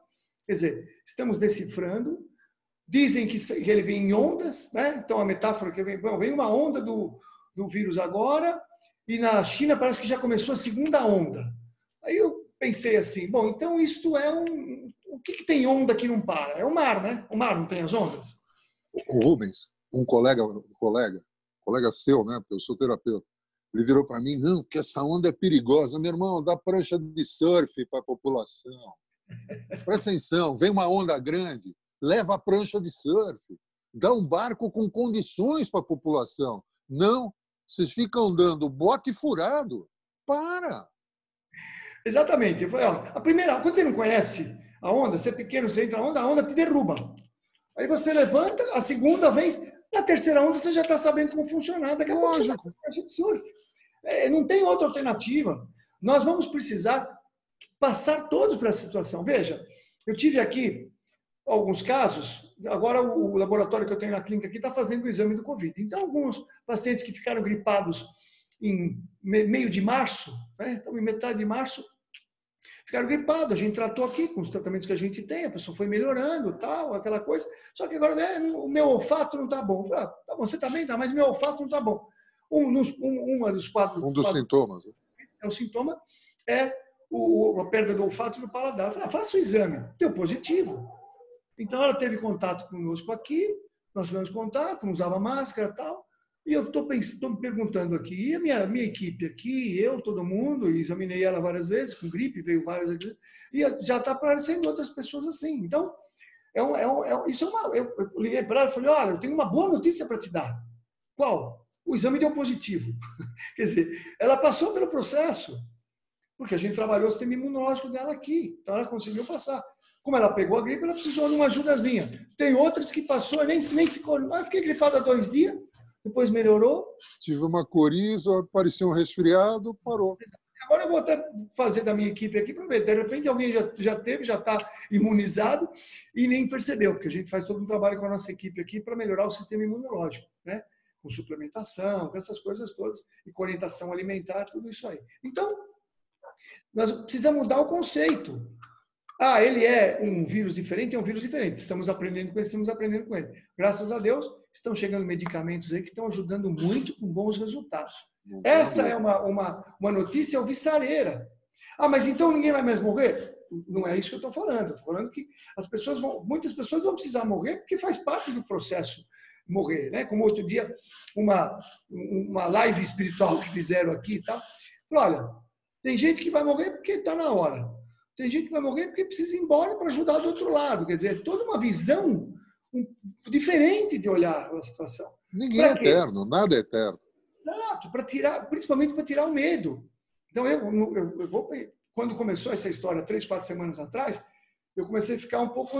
quer dizer, estamos decifrando, dizem que ele vem em ondas, né? Então a metáfora que vem uma onda do vírus agora, e na China parece que já começou a segunda onda. Aí eu pensei assim, bom, então isto é o que tem onda que não para? É o mar, né? O mar não tem as ondas. O Rubens, um colega seu, né? Porque eu sou terapeuta, ele virou para mim, não, que essa onda é perigosa. Meu irmão, dá prancha de surf para a população. Presta atenção, vem uma onda grande, leva a prancha de surf, dá um barco com condições para a população. Não, vocês ficam dando bote furado. Para! Exatamente. Eu falei, ó, a primeira, quando você não conhece a onda, você é pequeno, você entra na onda te derruba. Aí você levanta, a segunda vez, na terceira onda você já está sabendo como funcionar. Daqui a pouco você está com prancha de surf. Não tem outra alternativa. Nós vamos precisar passar todos para essa situação. Veja, eu tive aqui alguns casos, agora o laboratório que eu tenho na clínica aqui está fazendo o exame do Covid. Então, alguns pacientes que ficaram gripados em meio de março, né? Então, em metade de março, ficaram gripados. A gente tratou aqui com os tratamentos que a gente tem, a pessoa foi melhorando, tal, aquela coisa. Só que agora o meu olfato não está bom. Eu falei, tá bom, você também tá, mas meu olfato não está bom. Um dos sintomas. O sintoma é a perda do olfato e do paladar. Eu falei, faça o exame. Deu positivo. Então, ela teve contato conosco aqui, nós tivemos contato, não usava máscara e tal. E eu estou me perguntando aqui, e a minha equipe aqui, eu, todo mundo, examinei ela várias vezes, com gripe, veio várias vezes, e já está aparecendo outras pessoas assim. Então, eu liguei para ela e falei, olha, eu tenho uma boa notícia para te dar. Qual? O exame deu positivo. Quer dizer, ela passou pelo processo, porque a gente trabalhou o sistema imunológico dela aqui, então ela conseguiu passar. Como ela pegou a gripe, ela precisou de uma ajudazinha. Tem outras que passou, nem ficou. Eu fiquei gripada 2 dias, depois melhorou. Tive uma coriza, parecia um resfriado, parou. Agora eu vou até fazer da minha equipe aqui para ver. De repente alguém já teve, já está imunizado e nem percebeu, porque a gente faz todo um trabalho com a nossa equipe aqui para melhorar o sistema imunológico, né? Com suplementação, com essas coisas todas, e com orientação alimentar, tudo isso aí. Então, nós precisamos mudar o conceito. Ele é um vírus diferente, é um vírus diferente. Estamos aprendendo com ele, Graças a Deus, estão chegando medicamentos aí que estão ajudando muito com bons resultados. Essa é uma notícia alvissareira. Mas então ninguém vai mais morrer? Não é isso que eu estou falando. Estou falando que muitas pessoas vão precisar morrer porque faz parte do processo morrer, né? Como outro dia, uma live espiritual que fizeram aqui e tal. Olha, tem gente que vai morrer porque está na hora. Tem gente que vai morrer porque precisa ir embora para ajudar do outro lado. Quer dizer, toda uma visão diferente de olhar a situação. Ninguém é eterno, nada é eterno. Exato, principalmente para tirar o medo. Então, quando começou essa história, 3, 4 semanas atrás, eu comecei a ficar um pouco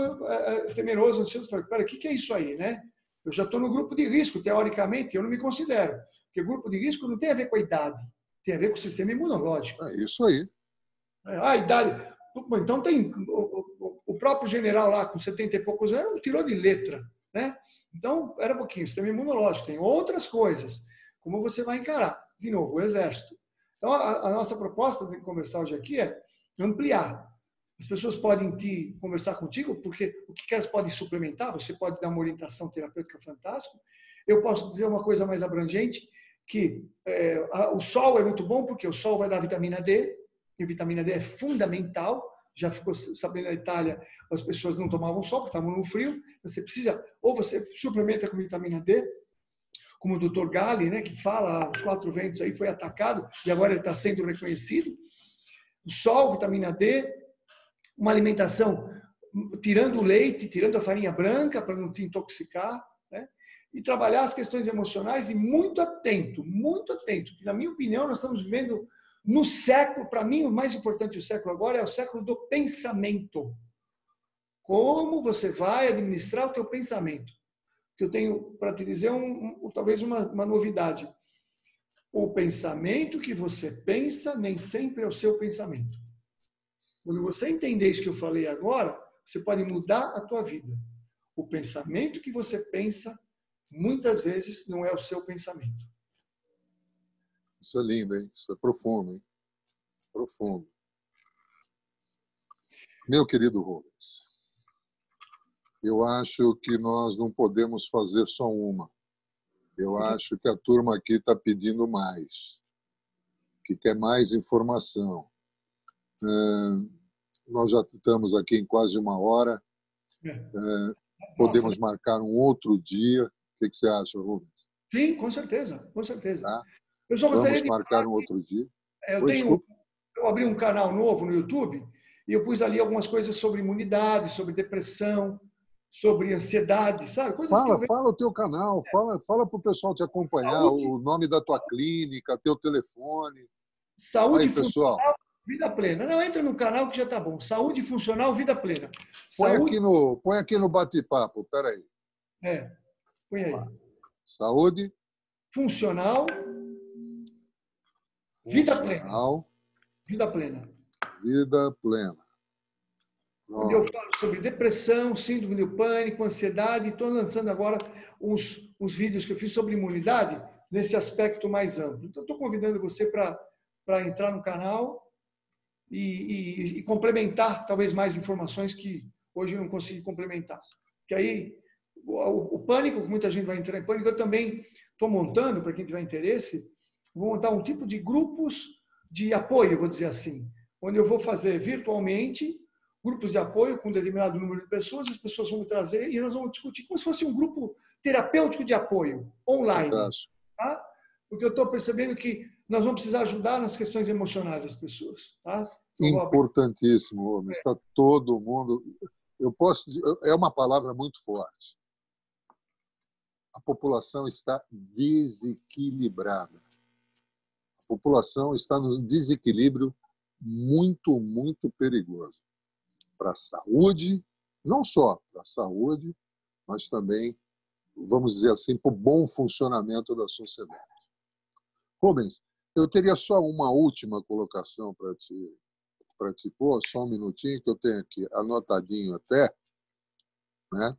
temeroso, ansioso. Falei, pera, o que é isso aí, né? Eu já estou no grupo de risco, teoricamente, eu não me considero. Porque grupo de risco não tem a ver com a idade, tem a ver com o sistema imunológico. É isso aí. A idade... Então, tem o próprio general lá, com 70 e poucos anos, tirou de letra. né? Então, era um pouquinho, sistema imunológico, tem outras coisas. Como você vai encarar? De novo, o exército. Então, a nossa proposta de conversar hoje aqui é ampliar. As pessoas podem conversar contigo, porque o que elas podem suplementar, você pode dar uma orientação terapêutica fantástica. Eu posso dizer uma coisa mais abrangente, que o sol é muito bom, porque o sol vai dar vitamina D, e a vitamina D é fundamental. Já ficou sabendo, na Itália, as pessoas não tomavam sol, porque estavam no frio. Você precisa, ou você suplementa com vitamina D, como o Dr. Galli, né, que fala, os 4 ventos aí foi atacado, e agora ele está sendo reconhecido. O sol, vitamina D, uma alimentação tirando o leite, tirando a farinha branca para não te intoxicar, né? E trabalhar as questões emocionais e muito atento, que na minha opinião nós estamos vivendo no século, para mim o mais importante do século agora é o século do pensamento. Como você vai administrar o teu pensamento? Que eu tenho para te dizer talvez uma novidade. O pensamento que você pensa nem sempre é o seu pensamento. Quando você entender isso que eu falei agora, você pode mudar a tua vida. O pensamento que você pensa, muitas vezes, não é o seu pensamento. Isso é lindo, hein? Isso é profundo, hein? Profundo. Meu querido Rubens, eu acho que nós não podemos fazer só uma. Eu acho que a turma aqui está pedindo mais, que quer mais informação. Nós já estamos aqui em quase 1 hora. Podemos marcar um outro dia. O que você acha, Rubens? Sim, com certeza, com certeza. Tá? Eu só gostaria Vamos marcar um outro dia. Eu abri um canal novo no YouTube e eu pus ali algumas coisas sobre imunidade, sobre depressão, sobre ansiedade, sabe? Fala o teu canal, fala para o pessoal te acompanhar, o nome da tua clínica, teu telefone. Saúde aí, pessoal. Funcional, Vida Plena. Não, entra no canal que já tá bom. Saúde Funcional, Vida Plena. Põe aqui no bate-papo, peraí. Põe aí. Saúde Funcional, Vida Plena. Vida Plena. Vida Plena. Onde eu falo sobre depressão, síndrome do pânico, ansiedade. Estou lançando agora uns vídeos que eu fiz sobre imunidade nesse aspecto mais amplo. Então, estou convidando você para entrar no canal e complementar talvez mais informações que hoje eu não consegui complementar. Que aí, o pânico, que muita gente vai entrar em pânico, eu também estou montando, para quem tiver interesse, vou montar um tipo de grupos de apoio, vou dizer assim, onde eu vou fazer virtualmente grupos de apoio com um determinado número de pessoas, as pessoas vão me trazer e nós vamos discutir como se fosse um grupo terapêutico de apoio online. Tá? Porque eu estou percebendo que nós vamos precisar ajudar nas questões emocionais das pessoas. Tá? Importantíssimo, homem. Está todo mundo... É uma palavra muito forte. A população está desequilibrada. A população está num desequilíbrio muito, muito perigoso. Para a saúde, não só para a saúde, mas também, vamos dizer assim, para o bom funcionamento da sociedade. Rubens, eu teria só uma última colocação para te pôr, só um minutinho, que eu tenho aqui anotadinho até. Né?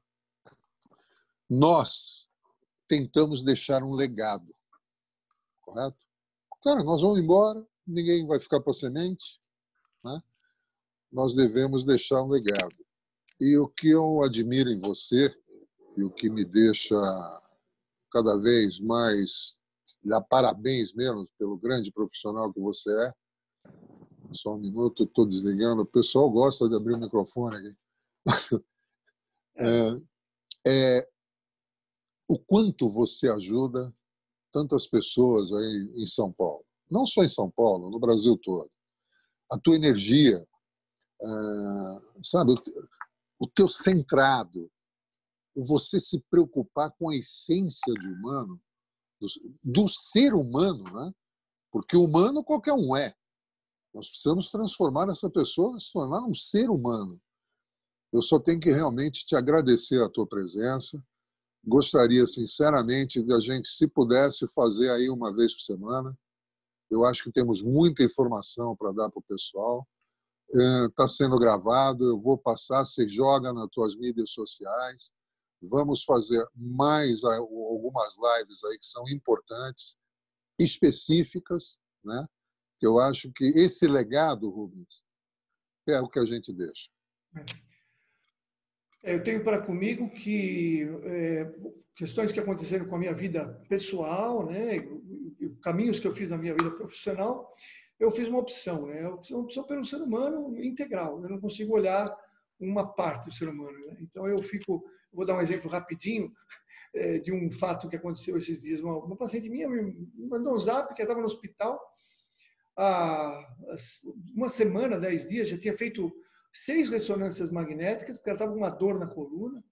Nós tentamos deixar um legado, correto? Cara, nós vamos embora, ninguém vai ficar para semente, né? Nós devemos deixar um legado. E o que eu admiro em você, e o que me deixa cada vez mais dar parabéns mesmo pelo grande profissional que você é. Só um minuto, estou desligando. O pessoal gosta de abrir o microfone aqui. O quanto você ajuda tantas pessoas aí em São Paulo. Não só em São Paulo, no Brasil todo. A tua energia, sabe, o teu centrado, o você se preocupar com a essência de humano, do ser humano, né? Porque humano qualquer um é. Nós precisamos transformar essa pessoa, se tornar um ser humano. Eu só tenho que realmente te agradecer a tua presença. Gostaria, sinceramente, de a gente, se pudesse, fazer aí uma vez por semana. Eu acho que temos muita informação para dar para o pessoal. Está sendo gravado, eu vou passar, você joga nas tuas mídias sociais. Vamos fazer mais algumas lives aí que são importantes, específicas, né? Eu acho que esse legado, Rubens, é o que a gente deixa. Eu tenho para comigo que questões que aconteceram com a minha vida pessoal, né, caminhos que eu fiz na minha vida profissional, eu fiz uma opção, né? Eu fiz uma opção pelo ser humano integral. Eu não consigo olhar uma parte do ser humano, né? Então vou dar um exemplo rapidinho de um fato que aconteceu esses dias. Uma paciente minha me mandou um zap que estava no hospital há uma semana, 10 dias, já tinha feito 6 ressonâncias magnéticas, porque ela estava com uma dor na coluna,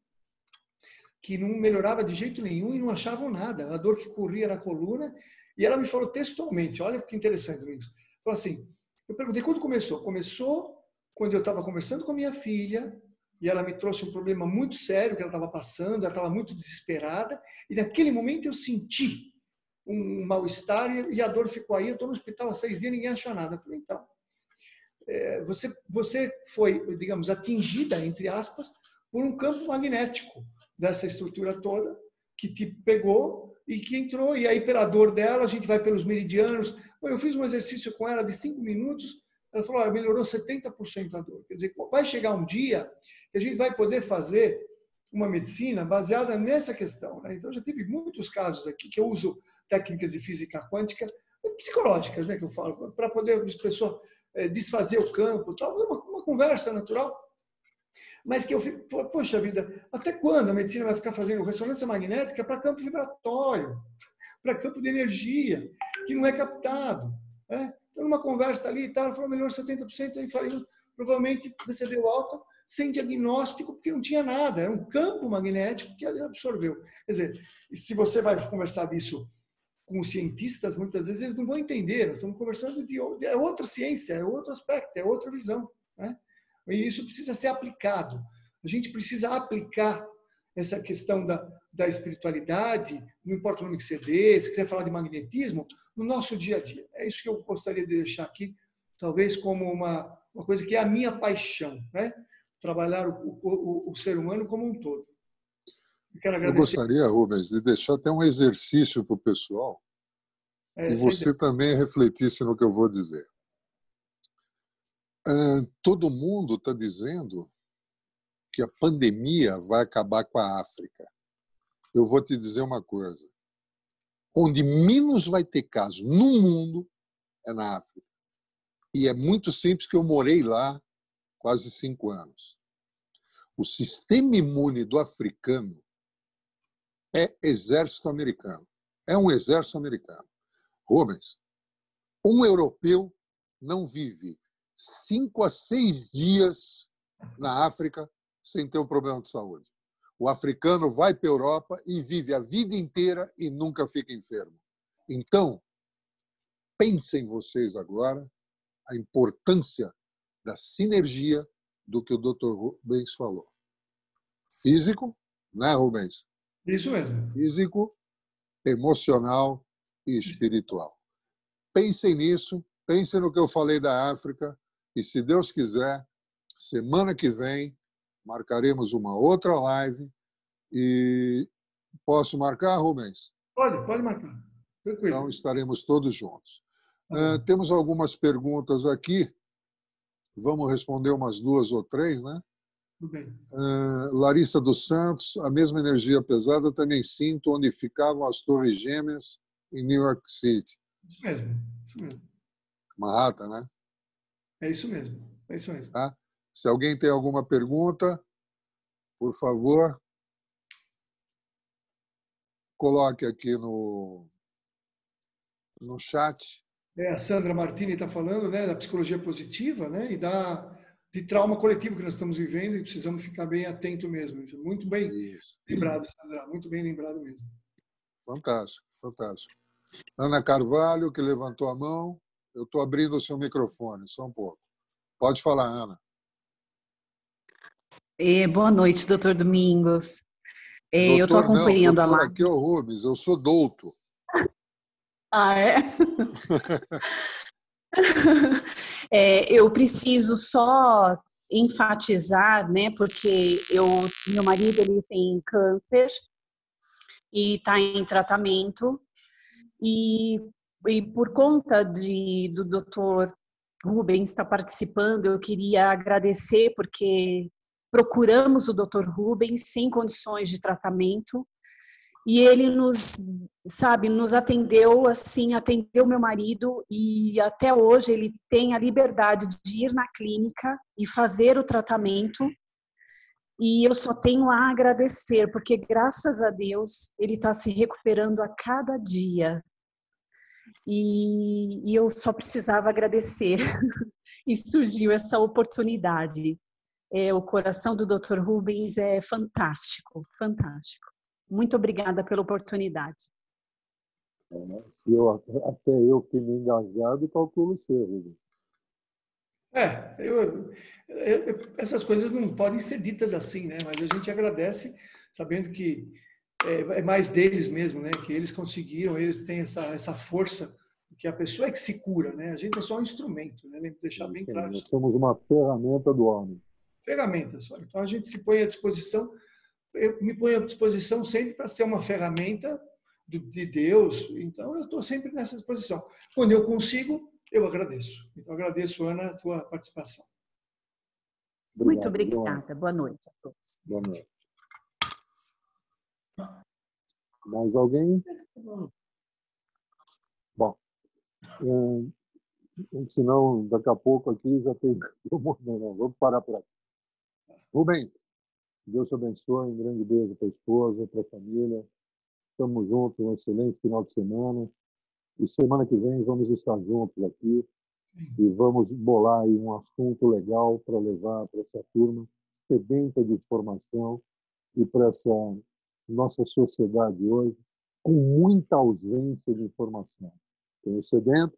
que não melhorava de jeito nenhum e não achavam nada. A dor que corria na coluna. E ela me falou textualmente, olha que interessante, Luiz. Falou assim, eu perguntei quando começou. Começou quando eu estava conversando com a minha filha, e ela me trouxe um problema muito sério que ela estava passando, ela estava muito desesperada, e naquele momento eu senti um mal-estar e a dor ficou aí. Eu estou no hospital há 6 dias e ninguém achou nada. Eu falei, então, você foi, digamos, atingida, entre aspas, por um campo magnético dessa estrutura toda, que te pegou e que entrou. E aí, pela dor dela, a gente vai pelos meridianos. Eu fiz um exercício com ela de 5 minutos, ela falou, olha, melhorou 70% a dor. Quer dizer, vai chegar um dia que a gente vai poder fazer uma medicina baseada nessa questão, né? Então, eu já tive muitos casos aqui que eu uso técnicas de física quântica, psicológicas, né, que eu falo, para poder a pessoa desfazer o campo, tal, uma conversa natural. Mas que eu fico, poxa vida, até quando a medicina vai ficar fazendo ressonância magnética para campo vibratório, para campo de energia, que não é captado, né? Então, numa conversa ali e tal, ela falou, melhor 70%, aí falei, provavelmente você deu alta sem diagnóstico, porque não tinha nada, era um campo magnético que ela absorveu. Quer dizer, se você vai conversar disso com os cientistas, muitas vezes eles não vão entender, nós estamos conversando de outra ciência, é outro aspecto, é outra visão, né? E isso precisa ser aplicado. A gente precisa aplicar essa questão da espiritualidade, não importa o nome que você dê, se quiser falar de magnetismo, no nosso dia a dia. É isso que eu gostaria de deixar aqui, talvez como uma coisa que é a minha paixão, né? Trabalhar o ser humano como um todo. Eu gostaria, Rubens, de deixar até um exercício para o pessoal e você também refletisse no que eu vou dizer. Todo mundo está dizendo que a pandemia vai acabar com a África. Eu vou te dizer uma coisa. Onde menos vai ter casos no mundo é na África. E é muito simples, que eu morei lá quase 5 anos. O sistema imune do africano é exército americano. É um exército americano. Rubens, um europeu não vive 5 a 6 dias na África sem ter um problema de saúde. O africano vai para a Europa e vive a vida inteira e nunca fica enfermo. Então, pensem vocês agora a importância da sinergia do que o Dr. Rubens falou. Físico, né, Rubens? Isso mesmo. Físico, emocional e espiritual. Pensem nisso, pensem no que eu falei da África e, se Deus quiser, semana que vem marcaremos uma outra live e posso marcar, Rubens? Pode marcar. Tranquilo. Então estaremos todos juntos. Temos algumas perguntas aqui. Vamos responder umas 2 ou 3, né? Tudo bem. Larissa dos Santos, a mesma energia pesada também sinto onde ficavam as Torres Gêmeas em New York City. Isso mesmo. Manhattan, né? É isso mesmo. Tá? Se alguém tem alguma pergunta, por favor, coloque aqui no chat. A Sandra Martini está falando, né, da psicologia positiva, né, e de trauma coletivo que nós estamos vivendo e precisamos ficar bem atento mesmo. Muito bem lembrado, Sandra, muito bem lembrado mesmo. Fantástico, fantástico. Ana Carvalho, que levantou a mão. Eu estou abrindo o seu microfone, só um pouco. Pode falar, Ana. Boa noite, doutor Domingos. Eu estou acompanhando a live. Aqui é o Rubens, eu sou douto. Ah, é? Eu preciso só enfatizar, né, porque meu marido ele tem câncer e está em tratamento e por conta do doutor Rubens estar participando, eu queria agradecer porque procuramos o doutor Rubens sem condições de tratamento e ele nos atendeu, assim, atendeu meu marido e até hoje ele tem a liberdade de ir na clínica e fazer o tratamento e eu só tenho a agradecer, porque graças a Deus ele está se recuperando a cada dia e eu só precisava agradecer e surgiu essa oportunidade. O coração do Dr. Rubens é fantástico, fantástico. Muito obrigada pela oportunidade. Se eu, até eu que me engasgado, calculo ser, Rubens. Essas coisas não podem ser ditas assim, né? Mas a gente agradece, sabendo que é mais deles mesmo, né? Que eles conseguiram, eles têm essa força, que a pessoa é que se cura, né? A gente é só um instrumento, né? Deixar bem claro. Nós somos uma ferramenta do homem. Ferramenta só. Então a gente se põe à disposição, eu me ponho à disposição sempre para ser uma ferramenta de Deus, então eu estou sempre nessa disposição. Quando eu consigo, eu agradeço. Então agradeço, Ana, a tua participação. Muito obrigada. Boa noite a todos. Boa noite. Mais alguém? Bom, senão daqui a pouco aqui já tem... Não, vamos parar por aqui. Rubens, Deus te abençoe, um grande beijo para a esposa, para a família. Estamos juntos, um excelente final de semana. E semana que vem vamos estar juntos aqui e vamos bolar aí um assunto legal para levar para essa turma sedenta de informação e para essa nossa sociedade hoje com muita ausência de informação. Tem os sedentos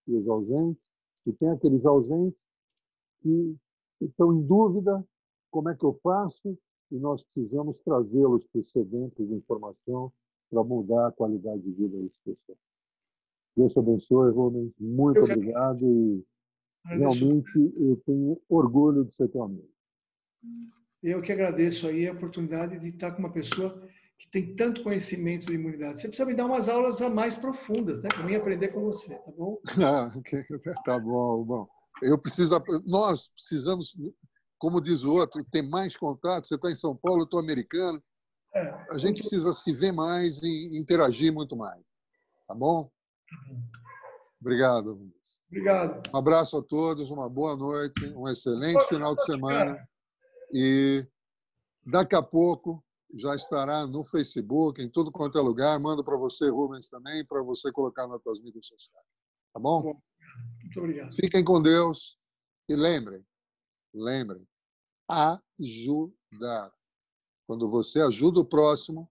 e os ausentes, e tem aqueles ausentes que estão em dúvida como é que eu faço, e nós precisamos trazê-los para os sedentos de informação para mudar a qualidade de vida das pessoas. Deus te abençoe, Rubens. Muito obrigado e realmente eu tenho orgulho de ser teu amigo. Eu que agradeço aí a oportunidade de estar com uma pessoa que tem tanto conhecimento de imunidade. Você precisa me dar umas aulas a mais profundas, né? Para mim aprender com você, tá bom? Tá bom, bom. Nós precisamos, como diz o outro, ter mais contato. Você está em São Paulo, eu estou americano. A gente precisa se ver mais e interagir muito mais. Tá bom? Obrigado. Obrigado. Um abraço a todos, uma boa noite, um excelente final de semana. E daqui a pouco já estará no Facebook, em tudo quanto é lugar. Mando para você, Rubens, também, para você colocar nas suas mídias sociais. Tá bom? Muito obrigado. Fiquem com Deus e lembrem, ajudar. Quando você ajuda o próximo,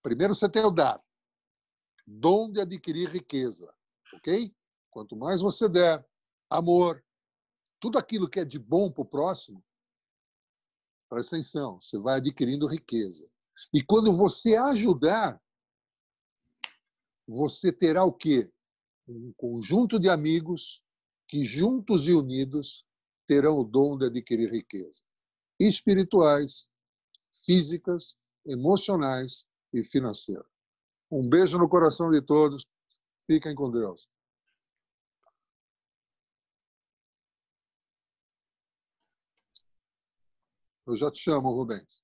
primeiro você tem o dar. Dom de adquirir riqueza, ok? Quanto mais você der, amor, tudo aquilo que é de bom para o próximo, presta atenção, você vai adquirindo riqueza. E quando você ajudar, você terá o quê? Um conjunto de amigos que, juntos e unidos, terão o dom de adquirir riqueza. Espirituais, físicas, emocionais e financeiras. Um beijo no coração de todos. Fiquem com Deus. Eu já te chamo, Rubens.